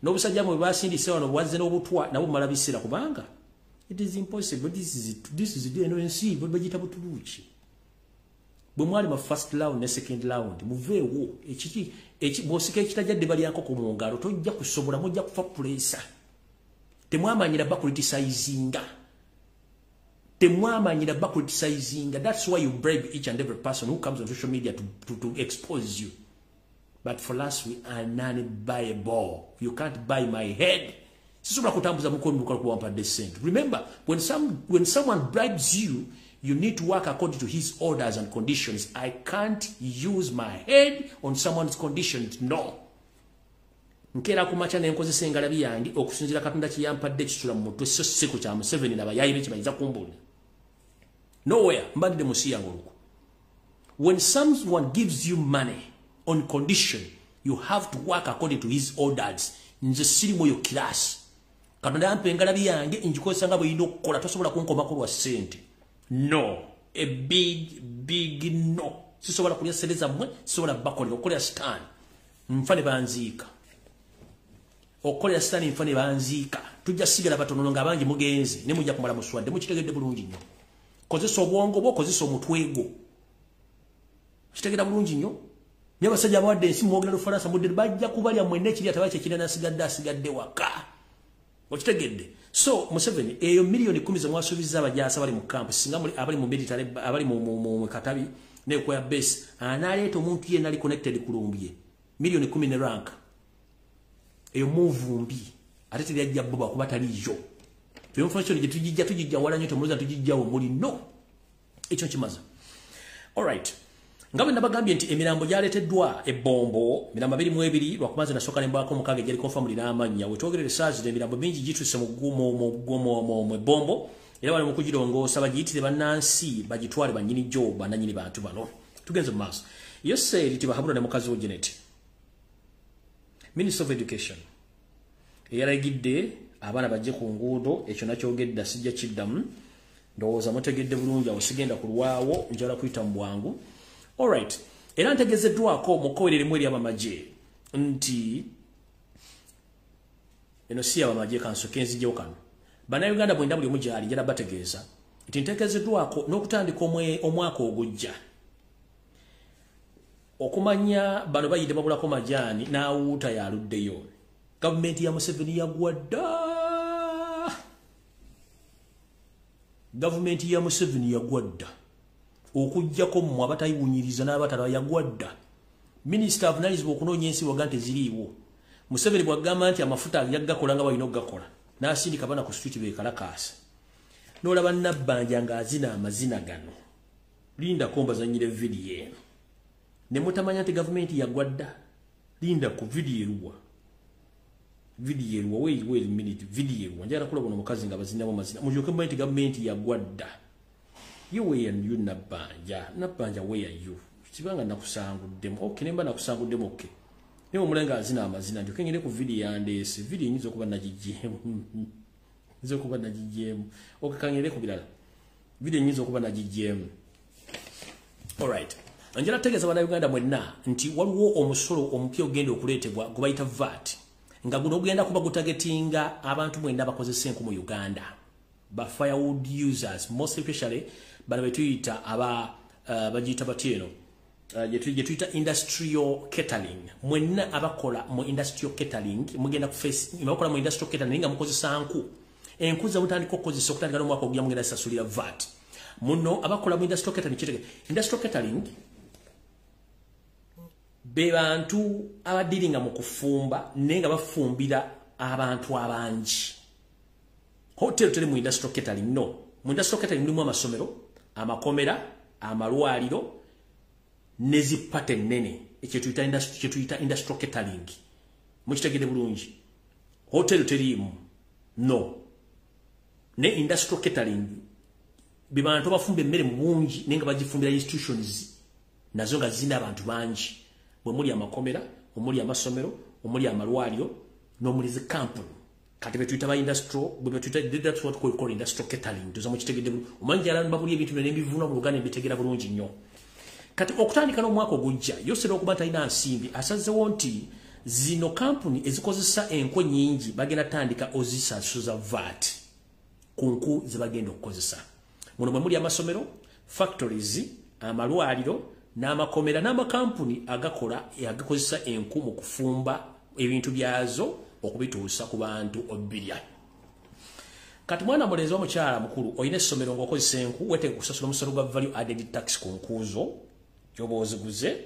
[SPEAKER 1] n'obusajja mu basindise wano bwaze n'obutwa nabo malabisira kubanga it is impossible this is the NNC but bagita butuluchi bwemwali ma first round ne second round muveewo ekiki bosike kitajjadde bali yako ku mungalo tojja kusobola mujja kufa pressure temwamanyira ba criticizing that's why you bribe each and every person who comes on social media to expose you but for us we are non-buyable you can't buy my head sisobola kutambuza mukono mukakuwampa descent remember when someone bribes you need to work according to his orders and conditions. I can't use my head on someone's conditions. No. Nkera kumacha ne nkozesa engalabi yange okusinzira Katonda kiyampadde kitula mu mutwe so seko kya Museveni nabayayi be kibayiza kumbula. Nowhere mbadde musiya ngoluko. When someone gives you money on condition, you have to work according to his orders. Nze siri moyo class. Katonda ampe engalabi yange injikosa nga bwe yindo kola tosobola kunkoma ko lwa sente. No, a big no. Sisobola kulya seleza mwe, sisobola bakoli okolya stand. Mfane banzika. Okolya stand mfane banzika. Tujja sigala batono nga bangi mugenze, ne mujja kumala muswadde mukitegedde bulungi nnyo. Kozesa obwongo bwo, kozesa omutwego. Kitegedde bulungi nnyo. Abasajja abawadde ensi mwogera Lufaransa mudde bajja kubalya mwenne ekiri atabache kirana asigadde waka. Okitegedde. So Museveni eyo milioni 10 ze mwasubiza abajasa bali mu camp singa muri abali mu military abali mu katabi ne kwa base analeta omuntu yena ali connected ku Lumbuye milioni 10 ne rank eyo muvumbi atete lyajja boba kubatali yo to information je tujijja wala nyoto muza tujijjawo muri no ekyo kimaza all right ngabe nabagambye nti emirambo gyaleteddwa ebombo mirambo 22 lwakumaze nasoka nembako mukage gyali confirm linamanya wetogerere sazi de mirambo mingi gituse mu bombo era bali mukujirongo sabagiyitire bannansi bagitwale banyini joba nanyini bantu bano tugenze mu maso yose litiba habura ne mukazi wo Janet Minister of Education yaragidde abana bajje ku nguudo ekyo nakyogedda sijja kiddamu ndowooza mutegedde bulungi awo sigenda kulwawo njala kuyita mu bwangu. All right. Era ntegezeddwako mukowerere mweri abamaje nti eno si abamaje kansokenzi gyo kano. Bana Uganda bwenda buli mujali njala bategeeza. Nti ntegezeddwako n'okutandika omwaka ogujja. Okumanya bano bayide babulako majani n'awuuta yaluddeyo. Government ya Museveni yagwadda. Government ya Museveni yagwadda. Okujjako mu abatayiwunyiriza n'abatala yagwadda. Minister of Knowledge okunonya ensi wagante ziriiwo. Museveni bwagamba nti amafuta yaggakola nga balina okugakola. n'asindika bana ku street be kalakasa n'olaba Nabbanja ng'azina amazina gano linda komba zanyire video eno ne mutamanya nti gavumenti yagwadda linda ku video eruwa wait a minute video eruwa njala kulaba no mukazi nga bazinamu mazina mujoke mba nti gavumenti yagwadda you were you Nabbanja where are you kibanga nakusanguddemu okay nemba nakusanguddemu okay ne omulenga azina amazina njoke ngire ku video yandeese video nyizo kuba najijemu okay kangire ku bilala video nyizo kuba najijemu all right anjala tegeza bana Uganda mwenna nti waliwo omusolo omupya ogenda okuleetebwa gubayita VAT nga guno ogenda kuba gutagetinga abantu mwenda bakozesa enku mu Uganda ba firewood users most especially bana betuyita aba bajita batino jetuyita industrial catering mwenna abakola mu industrial catering mugenda ku face abakola mu industrial catering nga mukozesa enku za mutandika okukozesa okutandika n'omwaka ogya mugenda sasulira VAT muno abakola mu industrial catering kitege industrial catering be bantu abadiringa mu kufumba nenga bafumbira abantu abangi hotel tele mu industrial catering no mu industrial catering mulimu amasomero amakomera amalwaliro nezipate nene ekyetuita industrial catering mukitegede bulungi hotel terimu no ne industrial catering bibantu bafumbe emmere mu bungi nenga bagifumbira institutions nazo nga zina abantu bangi bwe muli amakomera omuli amasomero omuli amalwaliro n'omuli zi company kati betuyita ba industrial bwe betuyita that's what we call industrial catering tuza mu kitegede omanyi ala mbabuli ebintu n'ebivuna mu Uganda bitegera bulungi nnyo kati okutandika n'omwaka ogujja yosera okuba talina nsimbi asazewo nti zino company ezikozesa enku nyingi bagenda tandika ozisasuza VAT ku nku ze bagenda okukozesa muno mwe muli amasomero factories amalwaliro n'amakomera n'amakampuni agakozesa enku mu kufumba ebintu byazo okubituusa ku bantu obirya kati mwana mulenzi omukyala mukulu oyina essomero ng'okozesa enku weetega kusasula omusolo gwa value added tax ku nkuzo gyoba oziguze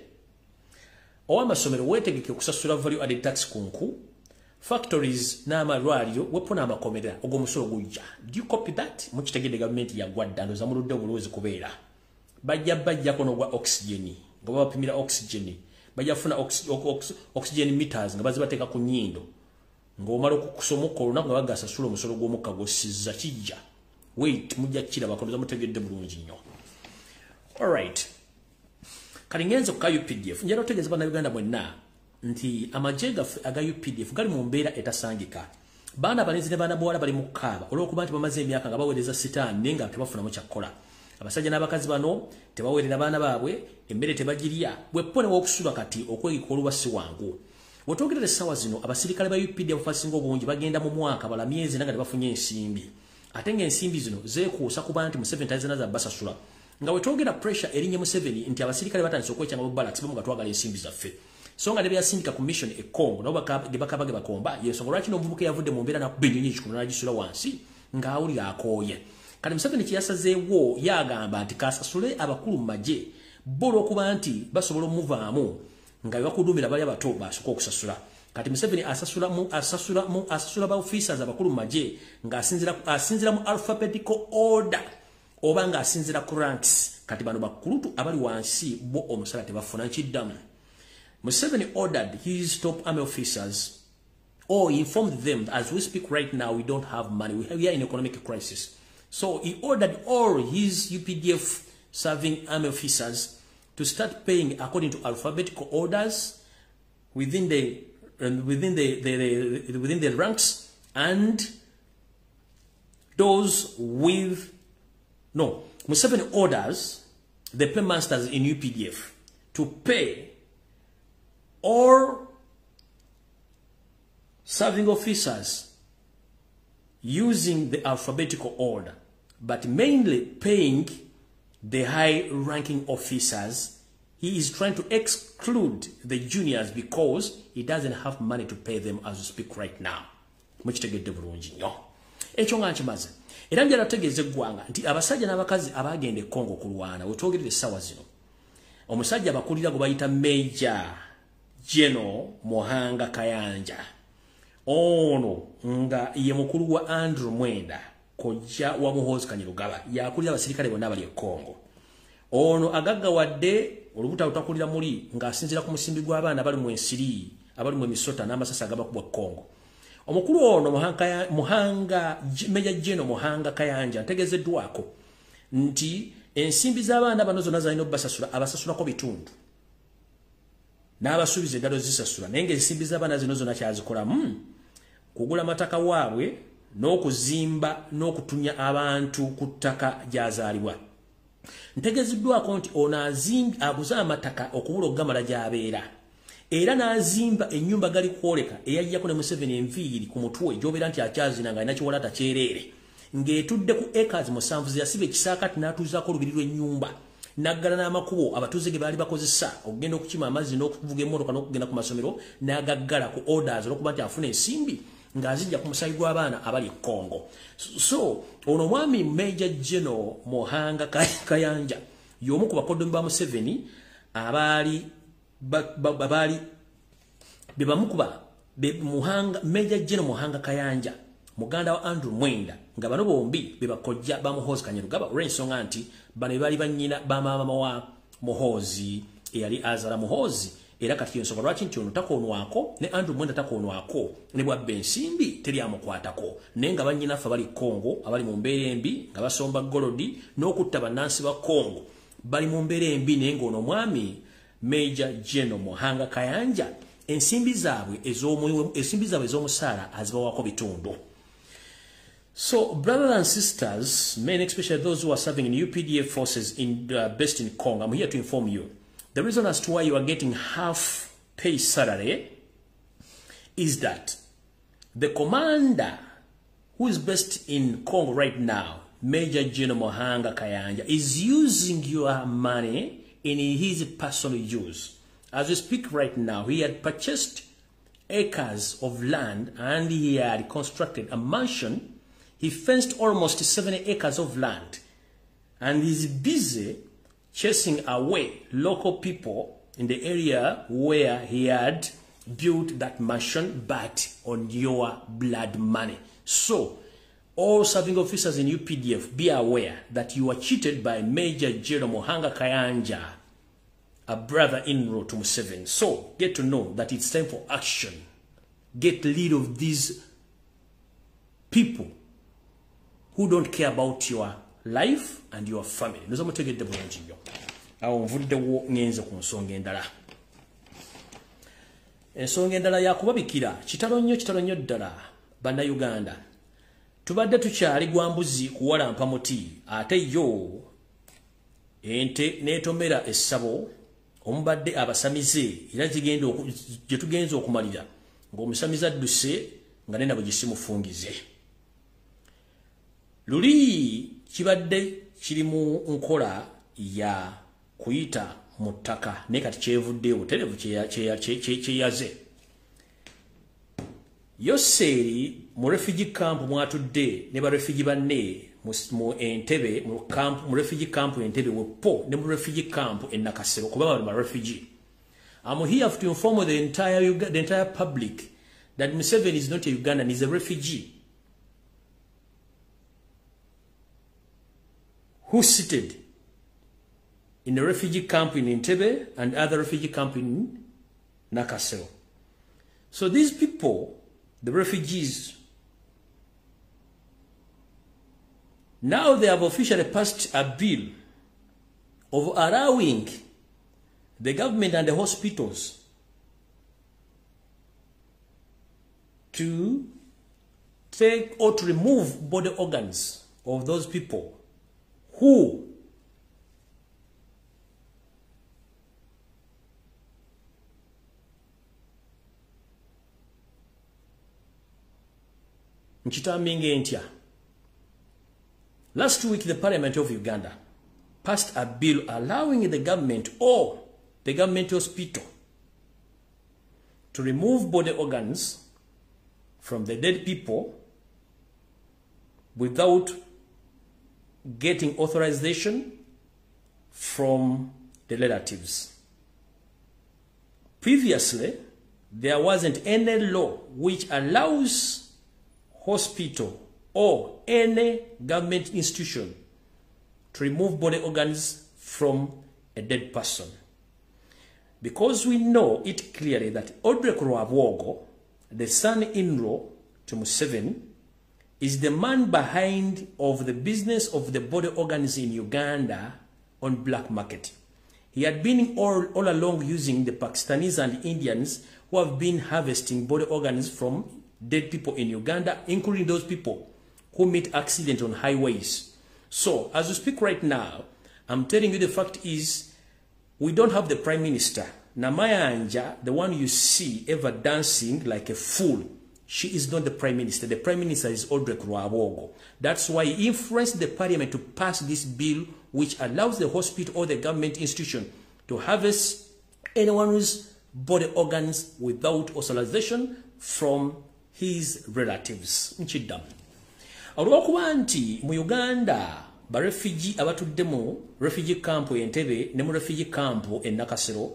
[SPEAKER 1] ow'amasomero weetegeke okusasula value added tax ku nku factories n'amalwaliro wepo n'amakomera ogw'omusolo gujja do you copy that mukitegedde gavumenti yagwadda ndoza muludde obulowezi kubeera bajja kono gwa oxygen nga bapimira oxygen bajja funa oxygen meters nga bazibateeka ku nnyindo ng'omala okusomoka olunaku nga bagasasula omusolo gw'omukka gw'ossizza kijja wait mujja kiraba konoza mutegedde bulungi nnyo alright kati ngenze ku UPDF njala otegeeza bana Uganda mwenna nti amagye gaffe aga UPDF gali mu mbeera etasangika baana balenzi ne baana bwala bali mu kkaaba olw'okuba nti bamaze emyaka nga baweereza sitaani naye nga tebafunamu kyakkola abasajja n'abakazi bano tebaweerera baana baabwe emmere tebagirya bweppo ne w'okusula kati okwegika oluba si wangu wetwogerera essaawa zino abasirikale ba UPDF abasinga obungi bagenda mu mwaka bala myezi nga tebafunye ensimbi ate ng'ensimbi zino zeekuusa kuba nti Museveni tazina za basasula nga wetwogera pressure erinnya Museveni nti abasirikale batandise okwekyanga mu barracks bamu nga twagala ensimbi zaffe so nga ne byasindika ku mission e Congo nabo bakabage bakomba yensonga lwaki n'omuvubuka yavudde mu mbeera n'akuba ennyonyi ekikulu n'agisula wansi ng'awulira akooye kati Museveni kyeyasazeewo yagamba nti kasasule abakulu mu magye bo olw'okuba nti basobola omuvaamu nga bebakudumira bali abato basooka okusasula kati Museveni asasula ba officers abakulu mu magye ng'asinzira mu alphabetical order oba ng'asinzira ku ranks kati bano bakulutu abali wansi bo omusala tebafuna nkiddamu Museveni ordered his top army officers or informed them that as we speak right now we don't have money, we are in economic crisis. So he ordered all his UPDF serving army officers to start paying according to alphabetical orders within the ranks, and those with Museveni orders the paymasters in UPDF to pay all serving officers using the alphabetical order, but mainly paying the high-ranking officers. He is trying to exclude the juniors because he doesn't have money to pay them as we speak right now. Mukitegedde bulungi nnyo. Ekyo nga nkimaze. Era njala tutegeeze eggwanga nti abasajja n'abakazi abagenda e Congo kulwana wetwogerera essaawa zino. Omusajja abakulira gwe bayita Major General Mohanga Kayanja. ono nga ye mukulu wa Andrew Mwenda kojja wa Muhoozi Kanyarugaba yakulira abasirikale bonna abali e Congo. Ono agaggawadde olubuta lutakulira muli ng'asinzira ku musimbi gw'abaana abali mu ensiri abali mu emisota n'amasasi agabakubwa Congo. Omukulu ono Meja General Muhanga Kayanja ntegezeddwako nti ensimbi z'abaana bano zonna zalina obbasasula abasasulako bitundu n'abasuubiza eddalo zisasula naye ng'ensimbi z'abaana zino zonna kyazikolamu kugula mataka waabwe n'okuzimba n'okutunya abantu ku ttaka gy'azaalibwa. Ntegezeddwako nti ono aguze amataka okubula okugamala gy'abeera era n'azimba ennyumba gali kwoleka eyajjako ne Museveni enviiri ku mutwe gy'obeera nti akyazina nga alina kiwalata kyereere ng'etudde ku acres 7 zeyasiba ekisaakati n'atuuzaako olubiri lw'ennyumba n'aggala n'amakubo abatuuze ge baali bakozesa okugenda okukima amazzi n'okuvuga emmotoka n'okugenda ku masomero n'agaggala ku orders olw'okuba nti afuna ensimbi ng'azijja ku musayi gw'abaana abali e Congo. So ono mwami Major General Muhanga Kayanja y'omu ku bakoddomi ba Museveni abaali bebamukuba Muhanga Major General Muhanga Kayanja muganda wa Andrew Mwenda nga bano bombi bebakojja ba Muhoozi Kanyarugaba olw'ensonga nti bano bali bannyina ba maama wa Muhoozi eyali azala Muhoozi era kati ensonga lwaki nti ono takoonwako ne Andrew Mwenda takoonwako ne bwabba ensimbi teri amukwatako naye nga bannyinaffe abali Congo abali mu mbeera embi nga basomba golodi n'okutta bannansi ba Congo bali mu mbeera embi naye ng'ono mwami Major General Muhanga Kayanja ensimbi zaabwe ez'omusaala azibawako bitundu. So, brothers and sisters, men especially those who are serving in UPDF forces based in Congo, I'm here to inform you. The reason as to why you are getting half pay salary is that the commander who is based in Congo right now, Major General Muhanga Kayanja, is using your money in his personal use. As we speak right now, he had purchased acres of land and he had constructed a mansion. He fenced almost 70 acres of land and he's busy chasing away local people in the area where he had built that mansion, but on your blood money. So, all serving officers in UPDF, be aware that you are cheated by Major General Muhanga Kayanja, a brother-in-law to Museveni. So, get to know that it's time for action. Get rid of these people who don't care about your life and your family. Noza mutegedde bulungi nnyo. Awo nvuddewo ngenze ku nsonga endala. Ensonga endala yakubabikira kitalo nnyo ddala bannayuganda. Tubadde tukyali gwambuzi kuwalampa muti ate yo ente n'etomera essabo omubadde abasamize era gye tugenza okumalira ng'omusamize adduse nga nena bwe gisimufungize. Luli kibadde kiri mu nkola ya kuyita mu ttaka naye kati kyevuddeyo butereevu kyeyaze. Yoseeri mu refugee camp mwatudde ne ba refugee banne mu Entebbe mu refugee camp Entebbe wepo ne mu refugee camp e Nakasero kuba bano ba refugee. I'm here to inform the entire public that Museveni is not a Ugandan, he's a refugee who seated in a refugee camp in Entebbe and other refugee camp in Nakasero. So these people, the refugees, now they have officially passed a bill of allowing the government and the hospitals to take or to remove body organs of those people who last week the Parliament of Uganda passed a bill allowing the government or the government hospital to remove body organs from the dead people without getting authorization from the relatives. Previously, there wasn't any law which allows hospital or any government institution to remove body organs from a dead person. Because we know it clearly that Odrek Rwabwogo, the son-in-law to Museveni, is the man behind of the business of the body organs in Uganda on black market. He had been all along using the Pakistanis and Indians who have been harvesting body organs from dead people in Uganda, including those people who meet accidents on highways. So, as we speak right now, I'm telling you the fact is, we don't have the Prime Minister. NAMAYANJA, the one you see ever dancing like a fool, she is not the Prime Minister. The Prime Minister is Odrek Rwabwogo. That's why he influenced the Parliament to pass this bill which allows the hospital or the government institution to harvest anyone's body organs without authorization from his relatives. Nchidam. Olwokuba nti mu Uganda ba refugee abatudde mu refugee camp Entebbe ne mu refugee camp NAKACWA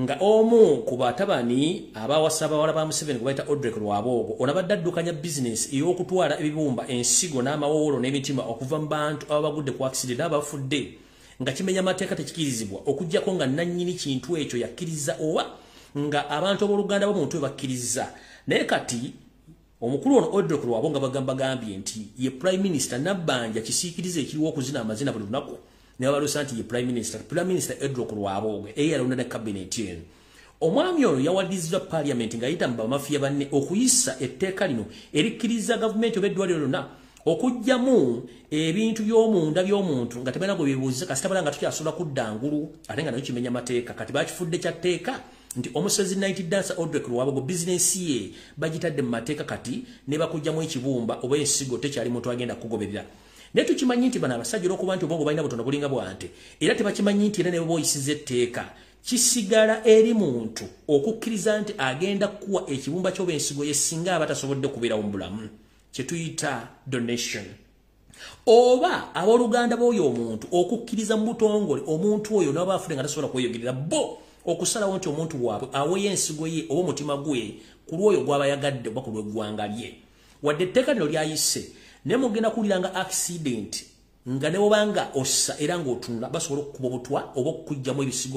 [SPEAKER 1] nga omu ku batabani abawasaba wala ba Museveni kubaita Odrek Rwabwogo onabadde addukanya business ey'okutwala ebibumba ensigo n'amawolo n'emitima okuva mu bantu abagudde ku accident abafudde nga kimenya amateeka tekikirizibwa okujjako nga nannyini kintu ekyo yakkiriza oba nga abantu ab'oluganda b'omuntu bakkiriza naye kati omukulu ono Odrek Rwabwogo nga bagambye nti ye Prime Minister nabbanja kisiikirize ekiriwo okuzina amazina buli lunaku ne babalusa nti ye Prime Minister Odrek Rwabwogo eyalonda ne cabinet eno omwami ono yawadizibwa Parliament nga ayita mu bamafiya banne okuyisa etteeka lino erikkiriza gavumenti oba eddwaliro lyonna okujjamu ebintu by'omunda by'omuntu nga tebalina gwe beebuuziza kasita bala nga tukyasobola kudda ngulu ate nga nayo kimenya mateeka kati bakifudde kya tteeka nti omusezi night dancer Odrek Rwabwogo business ye bagitadde mu mateeka kati ne bakujjamu ekibumba oba ensigo tekyali muntu agenda kugoberera ne tukimanyi nti bano abasajja olw'okuba nti obwongo balina butono bulinga bwante era tebakimanyi nti era ne booyisiza etteeka kisigala eri muntu okukkiriza nti agenda kuwa ekibumba ky'oba ensigo ye singa aba tasobodde kubeerawo mu bulamu kye tuyita donation oba abooluganda b'oyo omuntu okukkiriza mu butongole omuntu oyo n'aba afudde nga tasobola kweyogerera bo okusalawo nti omuntu waabwe aweeyo ensigo ye oba omutima gwe ku lwoyo gw'aba yagadde oba ku lw'eggwanga lye wadde etteeka lino lyayise ne mugenda kuwuliranga accident nga ne bw'obanga ossa era ng'otunula basobola okukuba obutwa oba okujjamu ebisigo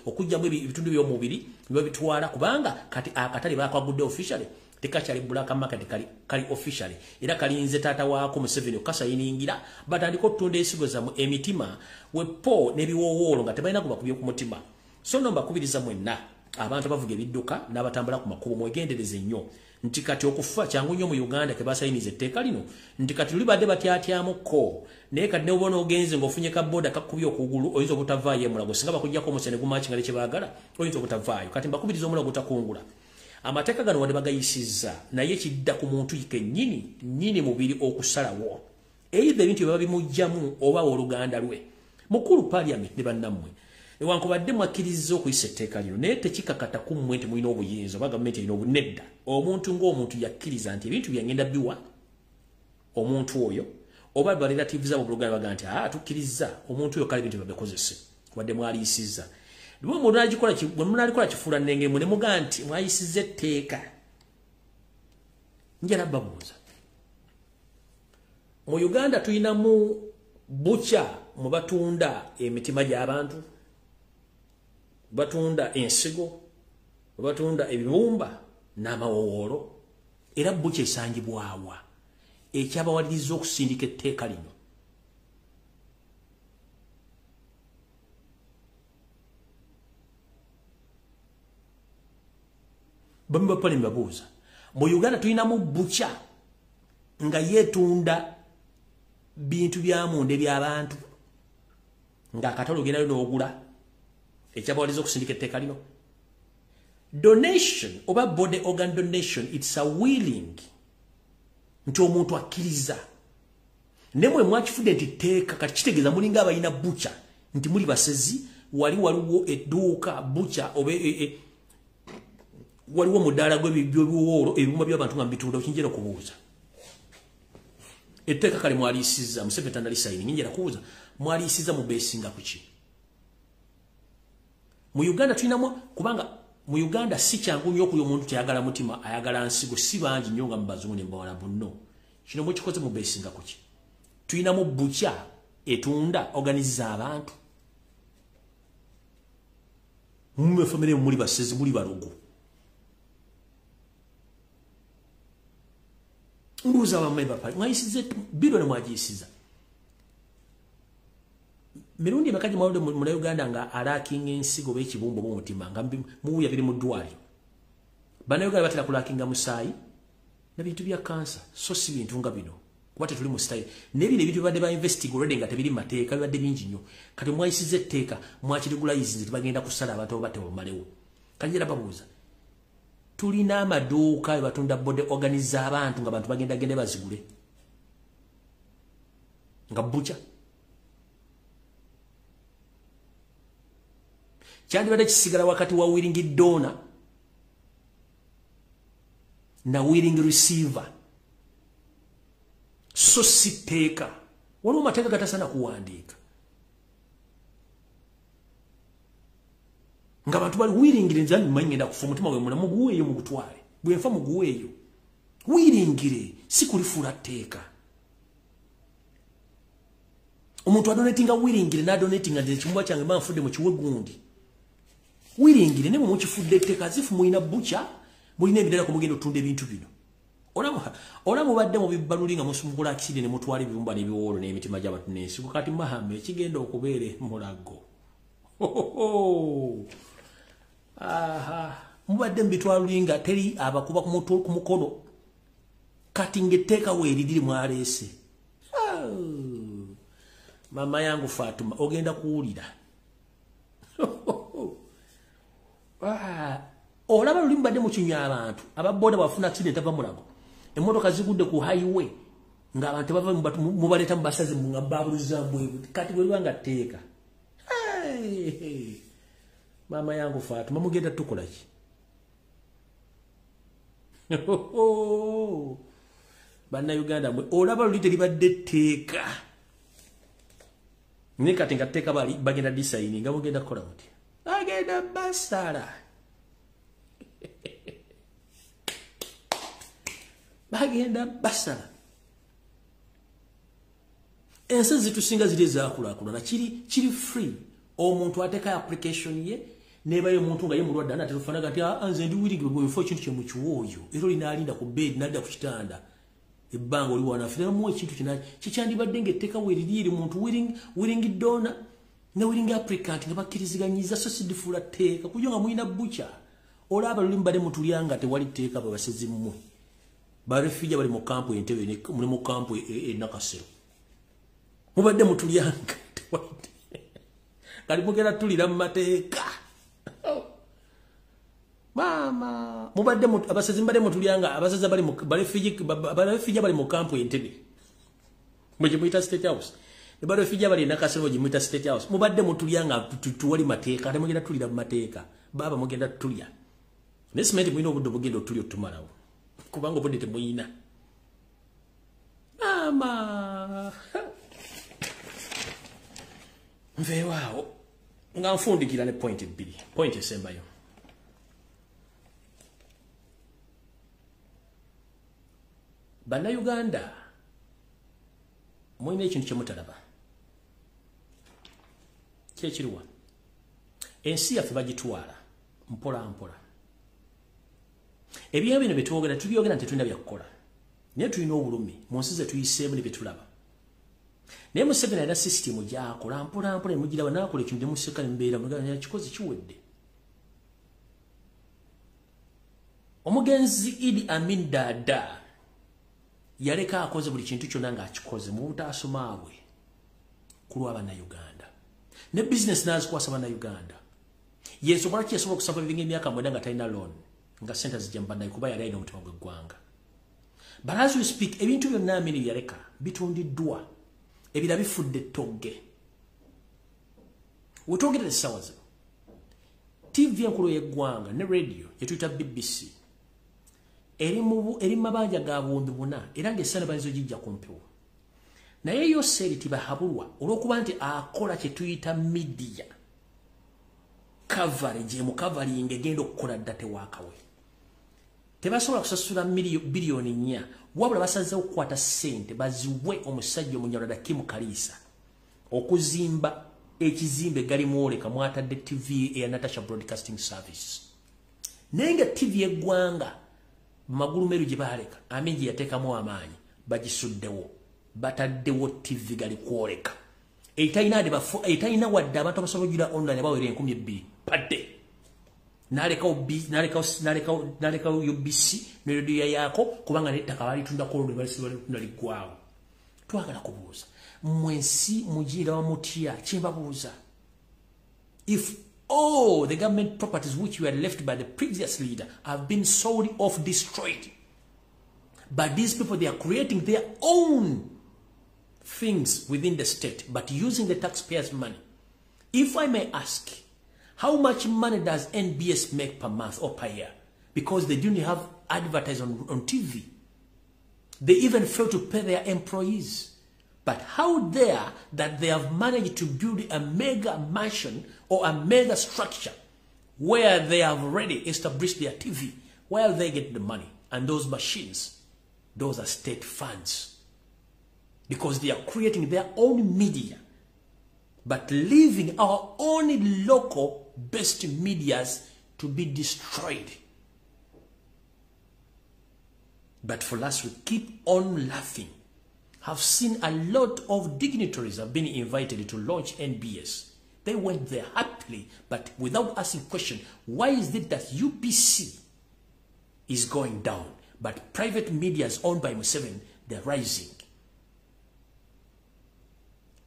[SPEAKER 1] okujjamu ebitundu by'omubiri ne babitwala kubanga kati akatale baakagudde officially tekakyali black market kali officially era kalinze taata waako Museveni okasayiningira batandika okutunda ensigo zammwe emitima wepo n'ebiwoowoolo nga tebalina kubakubye ku mutima so no mbakubiriza mwenna abantu abavuga ebidduka n'abatambula ku makubo mwegendereze nnyo nti kati okufa kyangu nnyo mu Uganda ke basayiniza etteeka lino nti kati luli badde batyatyamuko naye kati ne obona ogenze ng'ofunye ka boda kakubye okugulu oyinza obutavaayo emulago singa bakuggyako omusene gumakinga ne kye baagala oyinza obutavaayo kati mbakubiriza omulago otakungula amateeka gano wadde bagayisizza naye kidda ku muntu nnyini mubiri okusalawo eitha ebintu bye baba bimugjamu oba oluganda lwe mukulu Parliament ne bannammwe newankubadde mwakkiriza okuyisa etteeka lino naye tekikakata ku mmwe nti mulina obuyinza oba gavumenti erina obunedda omuntu ng'omuntu yakkiriza nti ebintu byangenda biwa omuntu oyo oba barelatives abo buluganda baga nti tukkiriza omuntu oyo kale ebintu babikozese wadde mwaliyisizza bwe munaalikola kifuula nnenge mwe ne mugaa nti mwayisizza etteeka njala babuuza mu Uganda tulinamu bukya mu batunda emitima gy'abantu batunda ensigo batunda ebibumba n'amawowoolo era bukya esangibwawa ekyabawaliriza okusindika etteeka lino bamwe bapale mbabuuza mu Uganda tulinamu bukya nga yeetunda bintu byamunda eby'abantu ng'akatale ogendayo n'ogula ekyabawaliza okusindika etteeka lino donation oba body organ donation it's a willing nti omuntu akkiriza ne mwe mwakifudde nti etteeka kati kitegeeza mulinga abalina bukya nti muli basezi waliwo edduuka bukya oba waliwo mudaala gw'ebiwoolo ebibumba by'abantu nga mbitunda okinjera okubuuza etteeka kale mwaliyisizza Museveni tanalisayini njera kubuuza mwaliyisizza mu beesinga ku ki mu Uganda tulinamu kubanga mu Uganda si kyangu nnyo okuyo omuntu teyagala mutima ayagala nsigo si bangi nnyo nga mubazungu ne mbawalabu no kino mukikoze mu besinga kuki tuyina mu bucha etunda organiza abantu mumwe family muri basezi muri barugo nguza bameba pali mwayisize biro ne mwajisiza mirundi makaji mawode mu Uganda nga alaking ensigo b'ekibumbo b'omutima nga muya biri mu ddwaliro bana Uganda batera kulakinga musayi na bintu bya cancer so si bintu nga bino kwate tuli mu style nebine bintu bade ba investing already nga tebiri mateeka bade bingi nnyo kati mwayisize etteeka mwakirigulayizinze tibagenda kusala abantu bate omalewo kanjira babuuza tulina amaduuka batunda bode organiza abantu nga abantu bagenda gende bazigule nga bucha cyandi bade kisigala wakati wa willing donor na willing receiver so siteka wano mateka gatasana kuandika nga bantu bali willing nzani manyenda kufa mutima we muna muguweyo mugutwale bwenfa muguweyo willing sikulifura teka omuntu adonatinga willing na donating ade chimwa change manfude mu chiwe gundi willing ne mu chifudde teka zifu muina bucha mulina ebidala kumugendo tunde bintu bino ona mubadde mu bibalulinga musumukula akiside ne mutwali bibumba ne biwolo ne emitima gy'abantu n'ensi kati mahame kigenda okubeere mulago aha mubadde mbitwalulinga teri abakuba ku mukono kati ngeteka weeriri mwalese mama yangu Fatuma ogenda kuwulira olaba lulimba de mu kinya abantu ababoda bafuna accident ava mulago emotoka zigudde ku highway nga abantu bava mubaleta mubasaze mu ngababuluza mbwe kati bwe lwanga teeka mama yangu Fatuma mugenda tukola ki bana Uganda mwe olaba lulite libadde teeka ne kati nga teeka bali bagenda design nga mugenda kola muti agenda basala bagenda basala ensi zitusinga ziri zakulakulana kiri free omuntu ateka application ye nebayo omuntu nga ye mulwadde ana telefona kati anze ndi willing bwe mfo kintu kyemu kiwoyo ero linalinda ku bed nalida ku kitanda ebbango oli wana afira mu ekintu kikyandi badde ngeteka weriri muntu willing donor ne willing applicant nga bakiriziganyiza so sidifula teeka kujonga muina bucha olaba lulimbade mutulyanga tewali teeka babasezi mmwe barefija bali mu kampu Entebbe ne muli mu kampu NAKACWA mubadde mutulyanga tewali kali mugera tulira mu mateeka mama mubadde abasezi mbade mutulyanga abasaza bali mu barefija bali mu kampu Entebbe mujimita State House ne barefija bali NAKACWA mujimita State House mubadde mutulyanga tuwali mateeka kali mugera tulira mu mateeka baba mugenda tulya nesimenti mwino obudde bugenda otulyo tumalawo kubanga obudde temuyina mama nveewaawo nga nfundikira ne point ebbiri point esembayo bannayuganda mulina ekintu kyemutalaba kyekiriwa ensi yaffe bagitwala mpola mpola ebyo bino betwogera tubyogera nti tulina byakukola naye tulina obulumi mu nsi ze tuyiseemu ne betulaba naye Museveni alina sisitimu gyakola mpola mpola emugiraba naakola ekintu nemuseka nembeera mugana kikozi kiwedde omugenzi Idi Amin Dada yaleka akoze buli kintu kyonna ng'akikoze mu butaasoma bwe ku lw'Abannayuganda ne business nazikwasa Bannayuganda yesobola ki yasobola okusaba ebinga emyaka mwenda nga talina loan nga sente zijjambadde kuba yali alina omutima gw'eggwanga but as we speak ebintu byonna Amini yaleka bitundiddwa ebira bifudde ettogge wetwogerera essaawa zino TV enkulu y'eggwanga ne radio yetuyita BBC eri mabanja ga buwumbi buna era ng'essaana bayinza ogijja ku mpewo naye yo seeri tibahabulwa olw'okuba nti akola kye tuyita media coverage mu covering egenda okukola ddate wakawe tebasobola kusasula bilioni 4 wabula basazeewo okukwata ssente baziwe omusajja omunyalwada Kim Kalisa okuzimba ekizimbe gali mwoleka mwatadde TV ya Natasha Broadcasting Service nenga TV eggwanga magulu meru gye baleka amenji yateekamu amaanyi bagisuddewo bataddewo TV gali kwoleka etaina wadde abantu abasobola ogira online bawere 12,000 padde naleka UBC ne radio yako kubanga nettaka balitunda ko olwe balitunda ligwawo twagala kubuuza mwensi mujira wa mutia chimbabuuza if all the government properties which were left by the previous leader have been sold off, destroyed, but these people, they are creating their own things within the state, but using the taxpayers' money. If I may ask, how much money does NBS make per month or per year? Because they didn't have advertising on TV. They even fail to pay their employees. But how dare that they have managed to build a mega mansion or a mega structure where they have already established their TV, where they get the money and those machines, those are state funds. Because they are creating their own media, but leaving our own local best medias to be destroyed. But for us, we keep on laughing. Have seen a lot of dignitaries have been invited to launch NBS. They went there happily, but without asking question, why is it that UBC is going down, but private media is owned by Museveni, they're rising?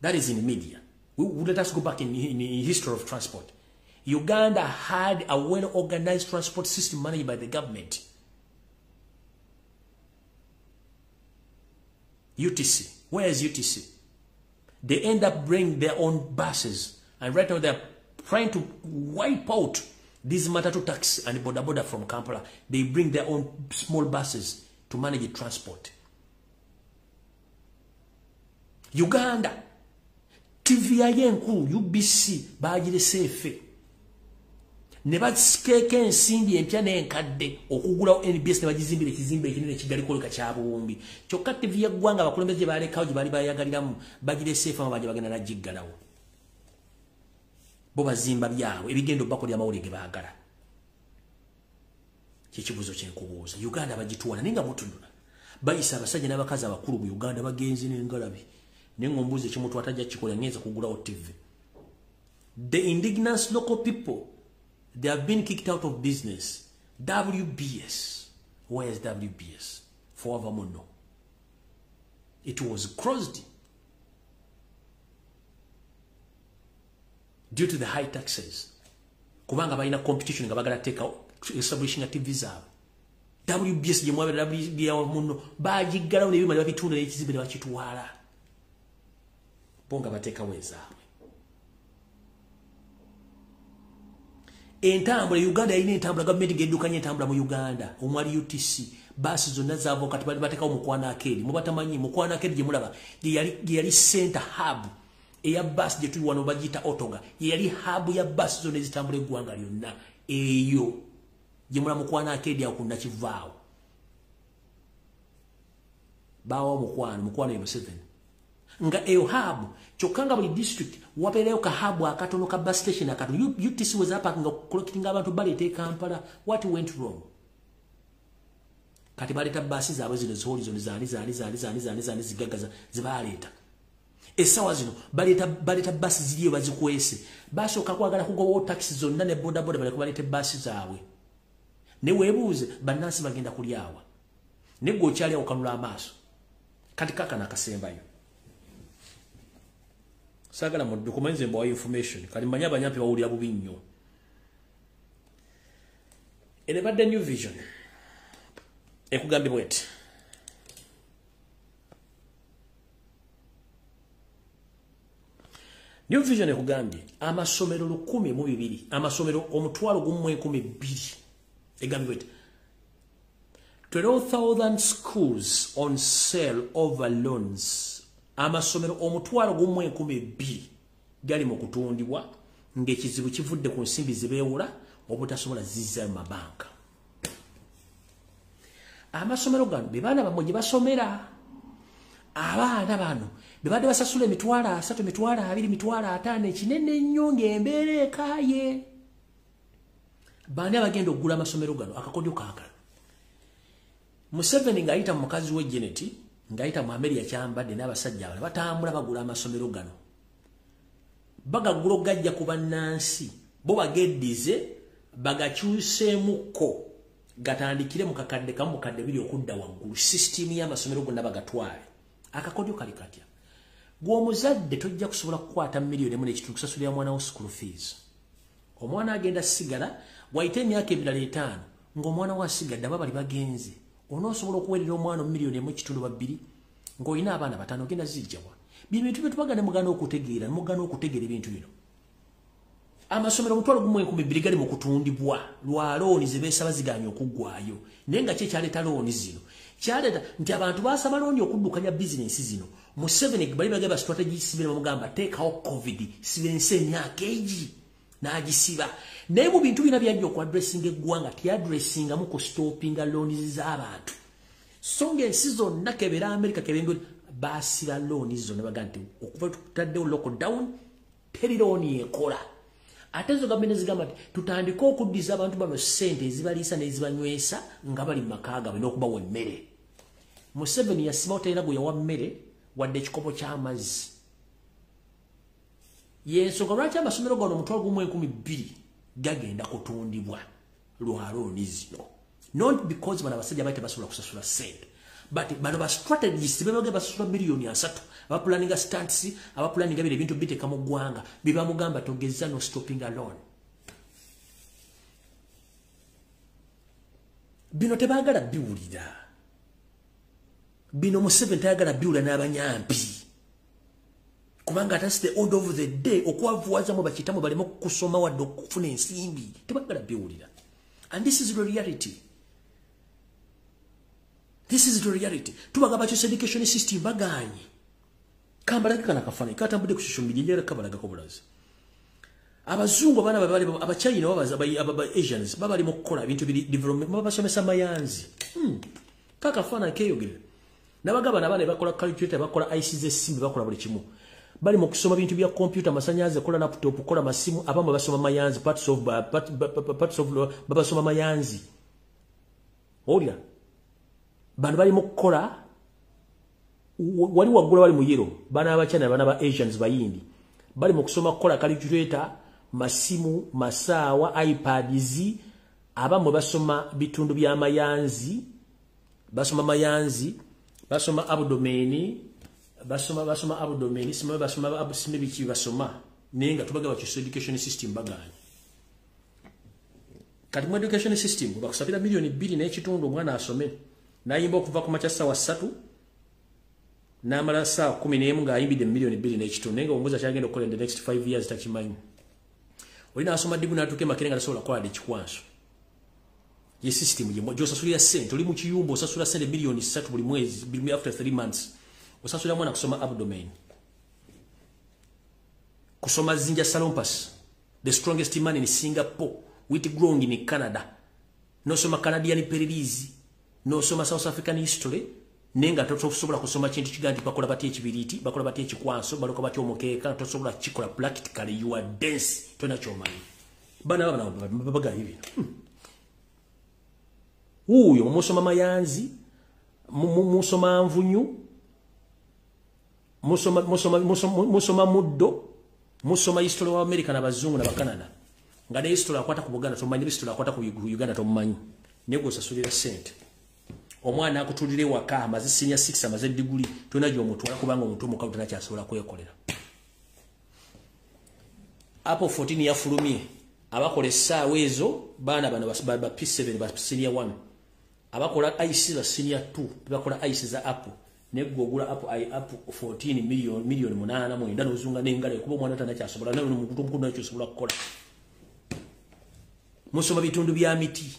[SPEAKER 1] That is in media. Let us go back in history of transport. Uganda had a well-organized transport system managed by the government. UTC. Where is UTC? They end up bringing their own buses. And right now they're trying to wipe out this Matatu taxi and Boda Boda from Kampala. They bring their own small buses to manage the transport. Uganda. TVA yenkulu UBC bajire sefe. Nebatsikeke ensimbi empya n'enkadde okugulawo NBS ne bagizimbira ekizimbe ekinene kigali koleka kya buwumbi. Kyokka TV y'eggwanga abakulembeze gye balekawo gye bali bayagaliramu bagire seefu ama baje bagenda nagiggalawo. Bo bazimba byabwe ebigendo bako lya mawulire ge baagala. Kyekibuzo kyenkubuuza. Uganda bagituwana nenga mutundula. Bayisa abasajja n'abakazi abakulu mu Uganda bagenzi n'engalabi. Nengombuze kimuntu atajja kikola ngenza kugulawo TV. The indigenous local people, they have been kicked out of business. WBS. Where is WBS? For Avamono. It was closed due to the high taxes. Kubanga balina competition nga bagala take out establishing a TV zaabwe. WBS je mwabe WBS Avamono bagiggalawo ne bimali babitunda ekizimbe ne bakitwala. Bonga bateka wezaabwe. Entambula Uganda yine entambula government gedukanye entambula mu Uganda omwali UTC basi zonna zaavo kati bali bateka omukwana akedi mubatamanyi mukwana akedi gye mulaba yali center hub eya bus gye tuli wano bagita otoga yali hub ya bus zonna ezitambula eggwanga lyonna eyo gye mulaba mukwana akedi akunda kivaawo bawo mukwano ye Museveni nga eyo hub chokanga buli district wapeleyo ka hub akatono ka bus station akatono UTC was up nga collecting abantu balete Kampala. What went wrong? Kati baleta basi zaabwe zino ziholizo zani zigagaza zibaleta esawa zino baleta basi ziliyo bazikwese basi okakwagala kugoba taxi zonna ne boda boda bali kubaleta basi zaabwe ne webuuze bannansi bagenda kulyawa ne gokyali okanula amaaso kati kaka nakasembayo sagala mu documents mbawa information kali manya banyampi bawulira bubi nnyo elebadde new vision ekugambye bweti new vision ekugambye amasomero 1,200 amasomero omutwalo 1,200 egambye bweti 12,000 schools on sale over loans. Amasomero omutwalo 1,200 gali mu kutundibwa ng'ekizibu kivudde ku nsimbi zibeewula obutasobola zizza mu mabanka. Amasomero gano be baana bamwe gye basomera. Abaana bano be badde basasula emitwalo 3, emitwalo 2, emitwalo 5 ekinene nnyo ng'embeera ekaaye. Baani abagenda okugula amasomero gano akakodyo kaakala. Museveni ng'ayita mu mukazi we Janet, ng'ayita mu Ameria Kyambadde n'abasajja abalala batambula bagula amasomero gano. Bagagula ogajja ku bannansi bo bageddize bagakyuseemukko gatandikire mu kakadde kamu kadde biri okudda waggulu system y'amasomero gonna bagatwale. Akakodyo kali katya. Gw'omuzadde tojja kusobola kukwata miliyoni emu n'ekitundu kusasulira mwana wo school fees. Omwana agenda sigala wayite emyaka 2-5 ng'omwana wa asigadde aba bali bagenze. Onoosobola okuweerera omwana miliyoni emu n'ekitundu 2 ng'olina abaana 5 ogenda zijjawa. Bintu bye tubagane mugana okutegeera ebintu bino. Amasomero mutwalo gumu 1200 gali mu kutundibwa lwa looni ze beesaba ziganya okuggwayo. Naye nga kyaleeta looni zino. Kyaleeta nti abantu baasaba looni okuddukanya bizinensi zino. Museveni bali bagamba strategy sibire bamugamba teekawo covid sibense emyaka egi n'agisiba. Naye mu bintu bina byajja okwadressinga eggwanga tiadressinga mu kustopinga looni z'abantu. So ng'ensi zonna kebera Amerika kebengeri basiba looni zonna bagamba nti okuva tutaddewo lockdown teri looni ekola. Ate zo gavumenti zigamba nti tutandika okuddiza abantu bano ssente ezibaliisa n'ezibanywesa nga bali mu maka gaabwe n'okubawa emmere. Museveni yasibawo talina gwe yawa mmere wadde ekikopo ky'amazzi. Y'ensonga lwaki amasomero gano omutwalo gumu 1200 gagenda kutundibwa lwa looni zino. Not because bano abasajja baali tebasobola kusasula ssente. But bano ba strategists bebage basasula miliyoni 3 abapulaninga stunts abapulaninga bire bintu biteka mu ggwanga biba mugamba togeza no stopping alone. Bino tebagala biwulira. Bino Museveni tayagala biwulira n'abanyampi. Kubanga that's the order of the day okwavuwaza mu bakitamu balimo kusoma wadde okufuna ensimbi. Tebagala biwulira. And this is the reality. This is the reality. Tubagaba kyo education system baganye. Kambala kana kafana katambude ku social media njera kabalaga ko bulazi. Abazungu bana babali abachina babaza aba Asians babali mu kola ebintu biri development babasomesa mayanzi. Kakafana keyogere. Nabagaba nabane bakola calculator bakola ICZ simbi bakola buli kimu. Bali mu kusoma bintu bya computer masanyaze kola laptop kola masimu abamu basoma mayanzi parts of babasoma mayanzi. Olia bano bali mu kukola wali wagula bali Muliro bana abachana bana ba Asians bayindi bali mu kusoma kukola calculator masimu masaawa iPads abamu basoma bitundu bya mayanzi basoma mayanzi basoma abdomeni basoma abdomeni sima basoma abusime biki basoma nenga tubaga bakyo education system baganye kati mu education system bakusabira miliyoni 2 n'ekitundu omwana asome nayimba okuva ku macha sawa 3 namala sawa 11 ng'ayimbidde miliyoni 2 n'ekitundu nenga omubuza kyagenda okukola in the next 5 years takimanyi olina asoma dibu n'atuuka makerenge tasobola kukola ekikwanso ye system gy'osasulira ssente oli mu kiyumba osasula ssente miliyoni 3 buli mwezi after 3 months osasula mwana kusoma abdomen kusoma zinja salompas the strongest man in Singapore with growing in Canada nosoma Canadian perilizi nosoma South African history nenga tosobola kusoma kintu kiganti bakola bati ekibiriti bakola bati ekikwanso baloko bati omukeeka tosobola kikola practically you are dense tona chomanyi bana babaga hivi uyo musoma mayanzi musoma mvunyu musoma muddo musoma history wa America na bazungu na Canada ngade history akwata ku Buganda tomanyi history akwata ku Uganda tomanyi nego sasulira sente omwana akutulire waka amazi senior 6 amazi degree tonajo omutwala kubanga omuntu mukawu tanakyasobola kwekolera apo 14 ya fulumie abakola essaawa ezo baana bano ba P7 ba senior 1 abakola IC za senior 2 bakola IC za Apple negogula Apple 14 million 8 mu ndano zunga nengale kuba omwana tanakyasobola nayo omuntu mukulu nakyasobola kukola musoma bitundu bya miti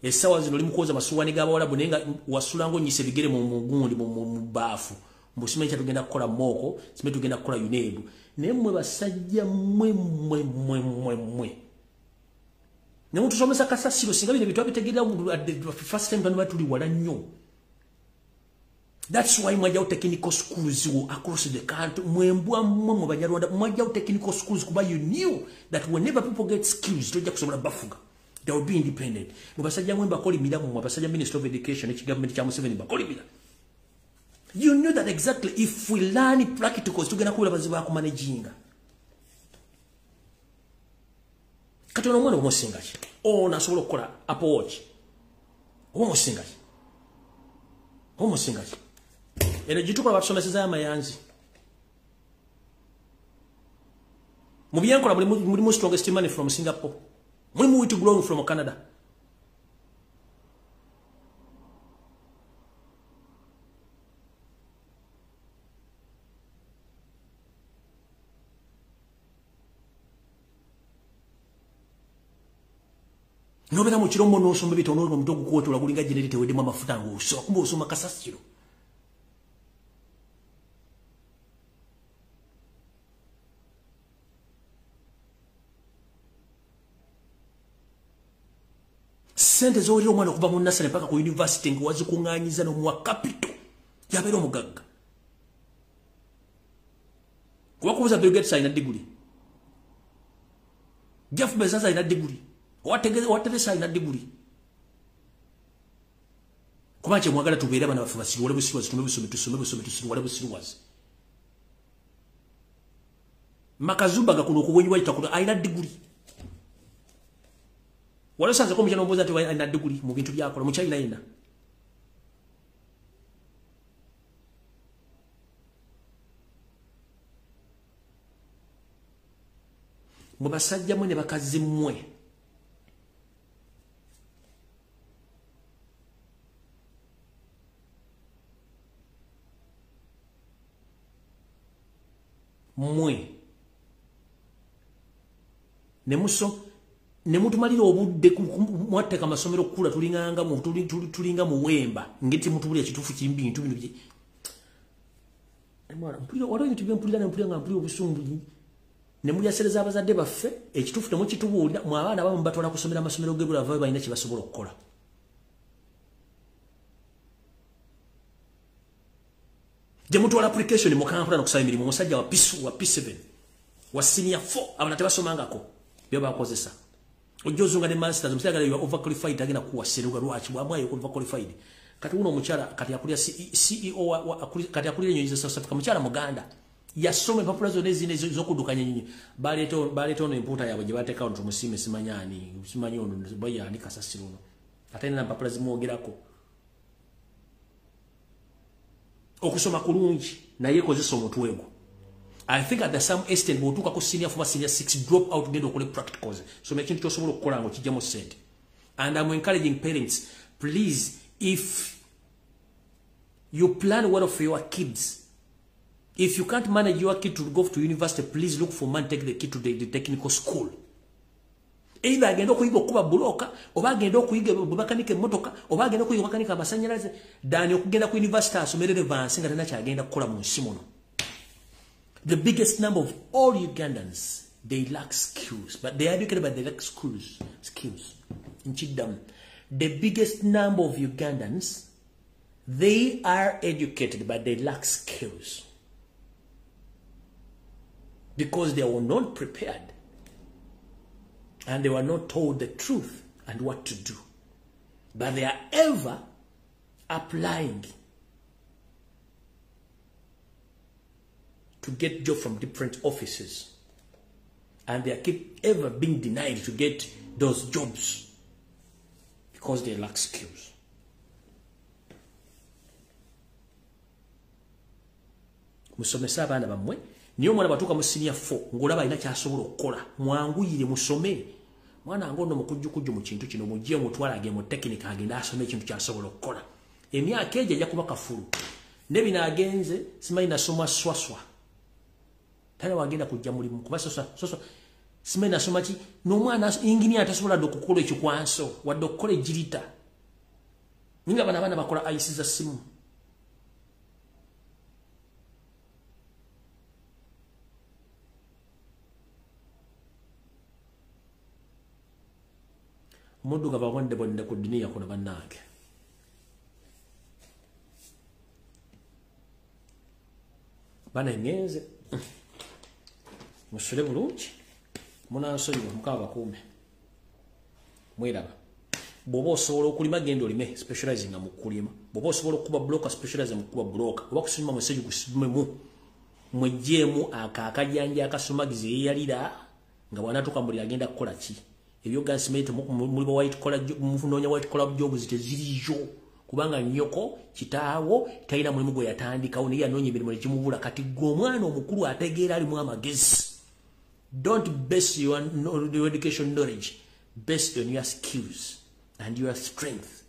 [SPEAKER 1] esawa zino limukoza masuwani gaba wala bunenga wasulango nyise bigere mu mugundi mu bafu Mbusime cha tugenda kukola moko, sime tugenda kukola yunebu. Nemwe basajja mwe. Nemu tusomesa kasasiro singa bine bitwa bitegera at the first time bano batuli wala nnyo. That's why mwajja technical schools across the country. Mwembwa mwe banyarwanda mwajja technical schools kuba you knew that whenever people get skills tojja kusobola bafuga. They will be independent. Mubasajja mwe bakoli miramu mubasajja Minister of Education ekigambo kya Museveni bakoli miramu. You knew that exactly if we learn practicals tugenda kubula bazibu akumanaging. Kati ono mwana omusinga ki? Nasobola okukola Apple Watch. Omusinga ki? Omusinga ki? Eno gitukola batusomeseza amayanzi. Mu byankola mulimu strongest money from Singapore. Mulimu wheat growing from Canada. Nobera mu kiromo n'osomba bitono mu mtogo kuwotola kulinga generate wedemu amafuta ng'osoma kumbe osoma kasasiro. Sente z'olira omwana okuva mu nasale mpaka ku university ng'wazikuŋŋaanyiza n'omuwa capital yabeera omugagga. Kuba kubuza Bill Gates alina degree. Jeff Bezos alina degree. Wategesa alina degree. Kuba kye mwagala tubeere abana baffe basiruwale busirwazi tusome tusiruwale busirwazi. Makazumba gakuno okubwenyibwa kitakuno alina degree. Wala sanze komujja n'ombuuza ati alina degree mu bintu byakola mukyalina yina. Mu basajja mwe ne bakazi mmwe nemutumalira obudde mwatteka amasomero kula tulinga muwemba ngeti mutubulya kitufu kimbintu bino bye mpulira waliwo ebintu byempulira nga mpulira obusungu nemulyasereza abazadde baffe ekitufu temukitubuulira mu abaana abamu batwala kusomera amasomero g'ebulava balina kye basobola okukola. Gye mutwala application mu Kampala n'okusaba emirimu omusajja wa P7 wa senior 4 abana tebasomangako byo bakozesa. Ojjozunga ne masters omusajja you are overqualified agenda kuwa seruga lwaki bwamwayo ku overqualified. Kati uno omukyala kati akulira CEO kati akulira ennyonyi za South Africa mukyala Muganda yasoma empapula zonna ezindi ez'okudukanya ennyonyi baleeta ono empuuta yaabwe gye bateeka ono tumusime simanyi ono bayani kasasiro ono ate nina empapula zimwogerako. Okusoma kulungi naye kozesa omutwe gwo. I think at the some extent bw'otuuka ku senior 6 drop out genda okole practicals. So ekintu ky'osobola okukola nga okijjamu ssente. And I'm encouraging parents, please, if you plan well for your kids, if you can't manage your kid to go to university, please look for man, take the kid to the technical school. Either agenda okuyiga okuba buloka, oba agenda okuyiga bakanika emmotoka, oba agenda okuyiga bakanika amasanyalaze, dani okugenda ku university asomere advance nga tena kyagenda kukola mu nsi muno. The biggest number of all Ugandans, they lack skills, but they are educated, but they lack skills. The biggest number of Ugandans, they are educated, but they lack skills. Because they were not prepared. And they were not told the truth and what to do. But they are ever applying to get jobs from different offices. And they keep ever being denied to get those jobs because they lack skills. Musomesa abaana bamwe niyo mwana batuuka mu senior 4 ng'olaba alina kyasobola okukola mwanguyire musome mwana ngono mukujjukujju mu kintu kino mujje mutwala agende mu technique agenda asome ekintu kyasobola okukola emyaka egyo ajja kuba kafulu ne bino agenze simanyi nasoma swaswa tale wagenda kujja mulimu kuba swaswa simanyi nasoma ki n'omwana engineer atasobola dde okukola ekikwanso wadde okukola ejirita ninga bano abaana bakola ayisi za simu Mundu nga bawande bonde ku dunia kuna bannange. Bana ngenze. Musule bulungi. Munansonyiwa mukaba bakume. Mwiraba. Bobo osobola okulima gendo lime specializing mu kulima. Bobo osobola okuba broker specializing mu kuba broker. Oba kusima message kusimemu. Mwejemu akakajanja akasumagize yalira nga wanatuka muri agenda kukola ki. Ebyo gasimete muri white collar mufunonya white collar job zitezirijo. Kubanga nyoko kitaawo tayina mulimu gwe yatandika oni yanonye emirimu ekimubula kati gwe omwana omukulu ategeera ali mu amagezi. Don't base your education knowledge based on your skills and your strength.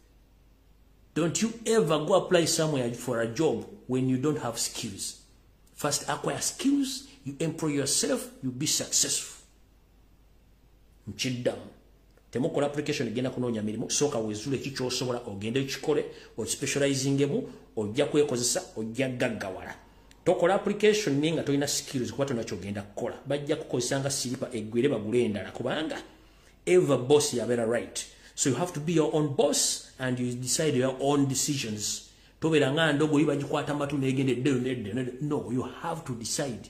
[SPEAKER 1] Don't you ever go apply somewhere for a job when you don't have skills. First acquire skills, you employ yourself, you be successful. Mchidam. Temukola application gena kunonya mirimu soka wezule kicho osobola ogende kikole o specializing mu ojja kwekozesa ojja gaggawala. Tokola application ninga toina skills kuba tonacho genda kukola. Bajja kukozesanga silipa eggwere bagulenda na kubanga every boss ya better right. So you have to be your own boss and you decide your own decisions. Tobera nga ndogo iba jikwata matu negende no, you have to decide.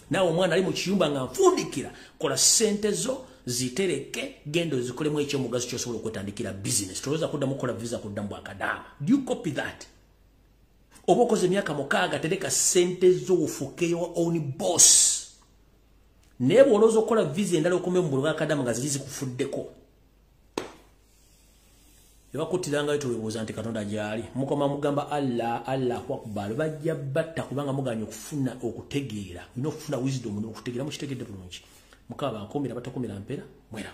[SPEAKER 1] Na omwana ali mu kiyumba nga mfundikira kola sente zo zitereke gendo zikole mu ekyo mugaso kyosobola okwetandikira business. Toza kudda mukola visa kudda mu akadama. Do you copy that? Obokoze myaka mukaaga tereka sente zo ufuke your own boss. Nebo olozo kola visa endala okome mu bulwa akadama nga zilizi kufuddeko. Yabakutiranga yetu webuza nti Katonda gyali. Mukoma mugamba Allah kwa kubalo bajja batta kubanga muganya okufuna okutegeera. Ino kufuna wisdom okutegeera mu kitegedde bulungi. Mukaba nkomera batakomera mpera. Mwera.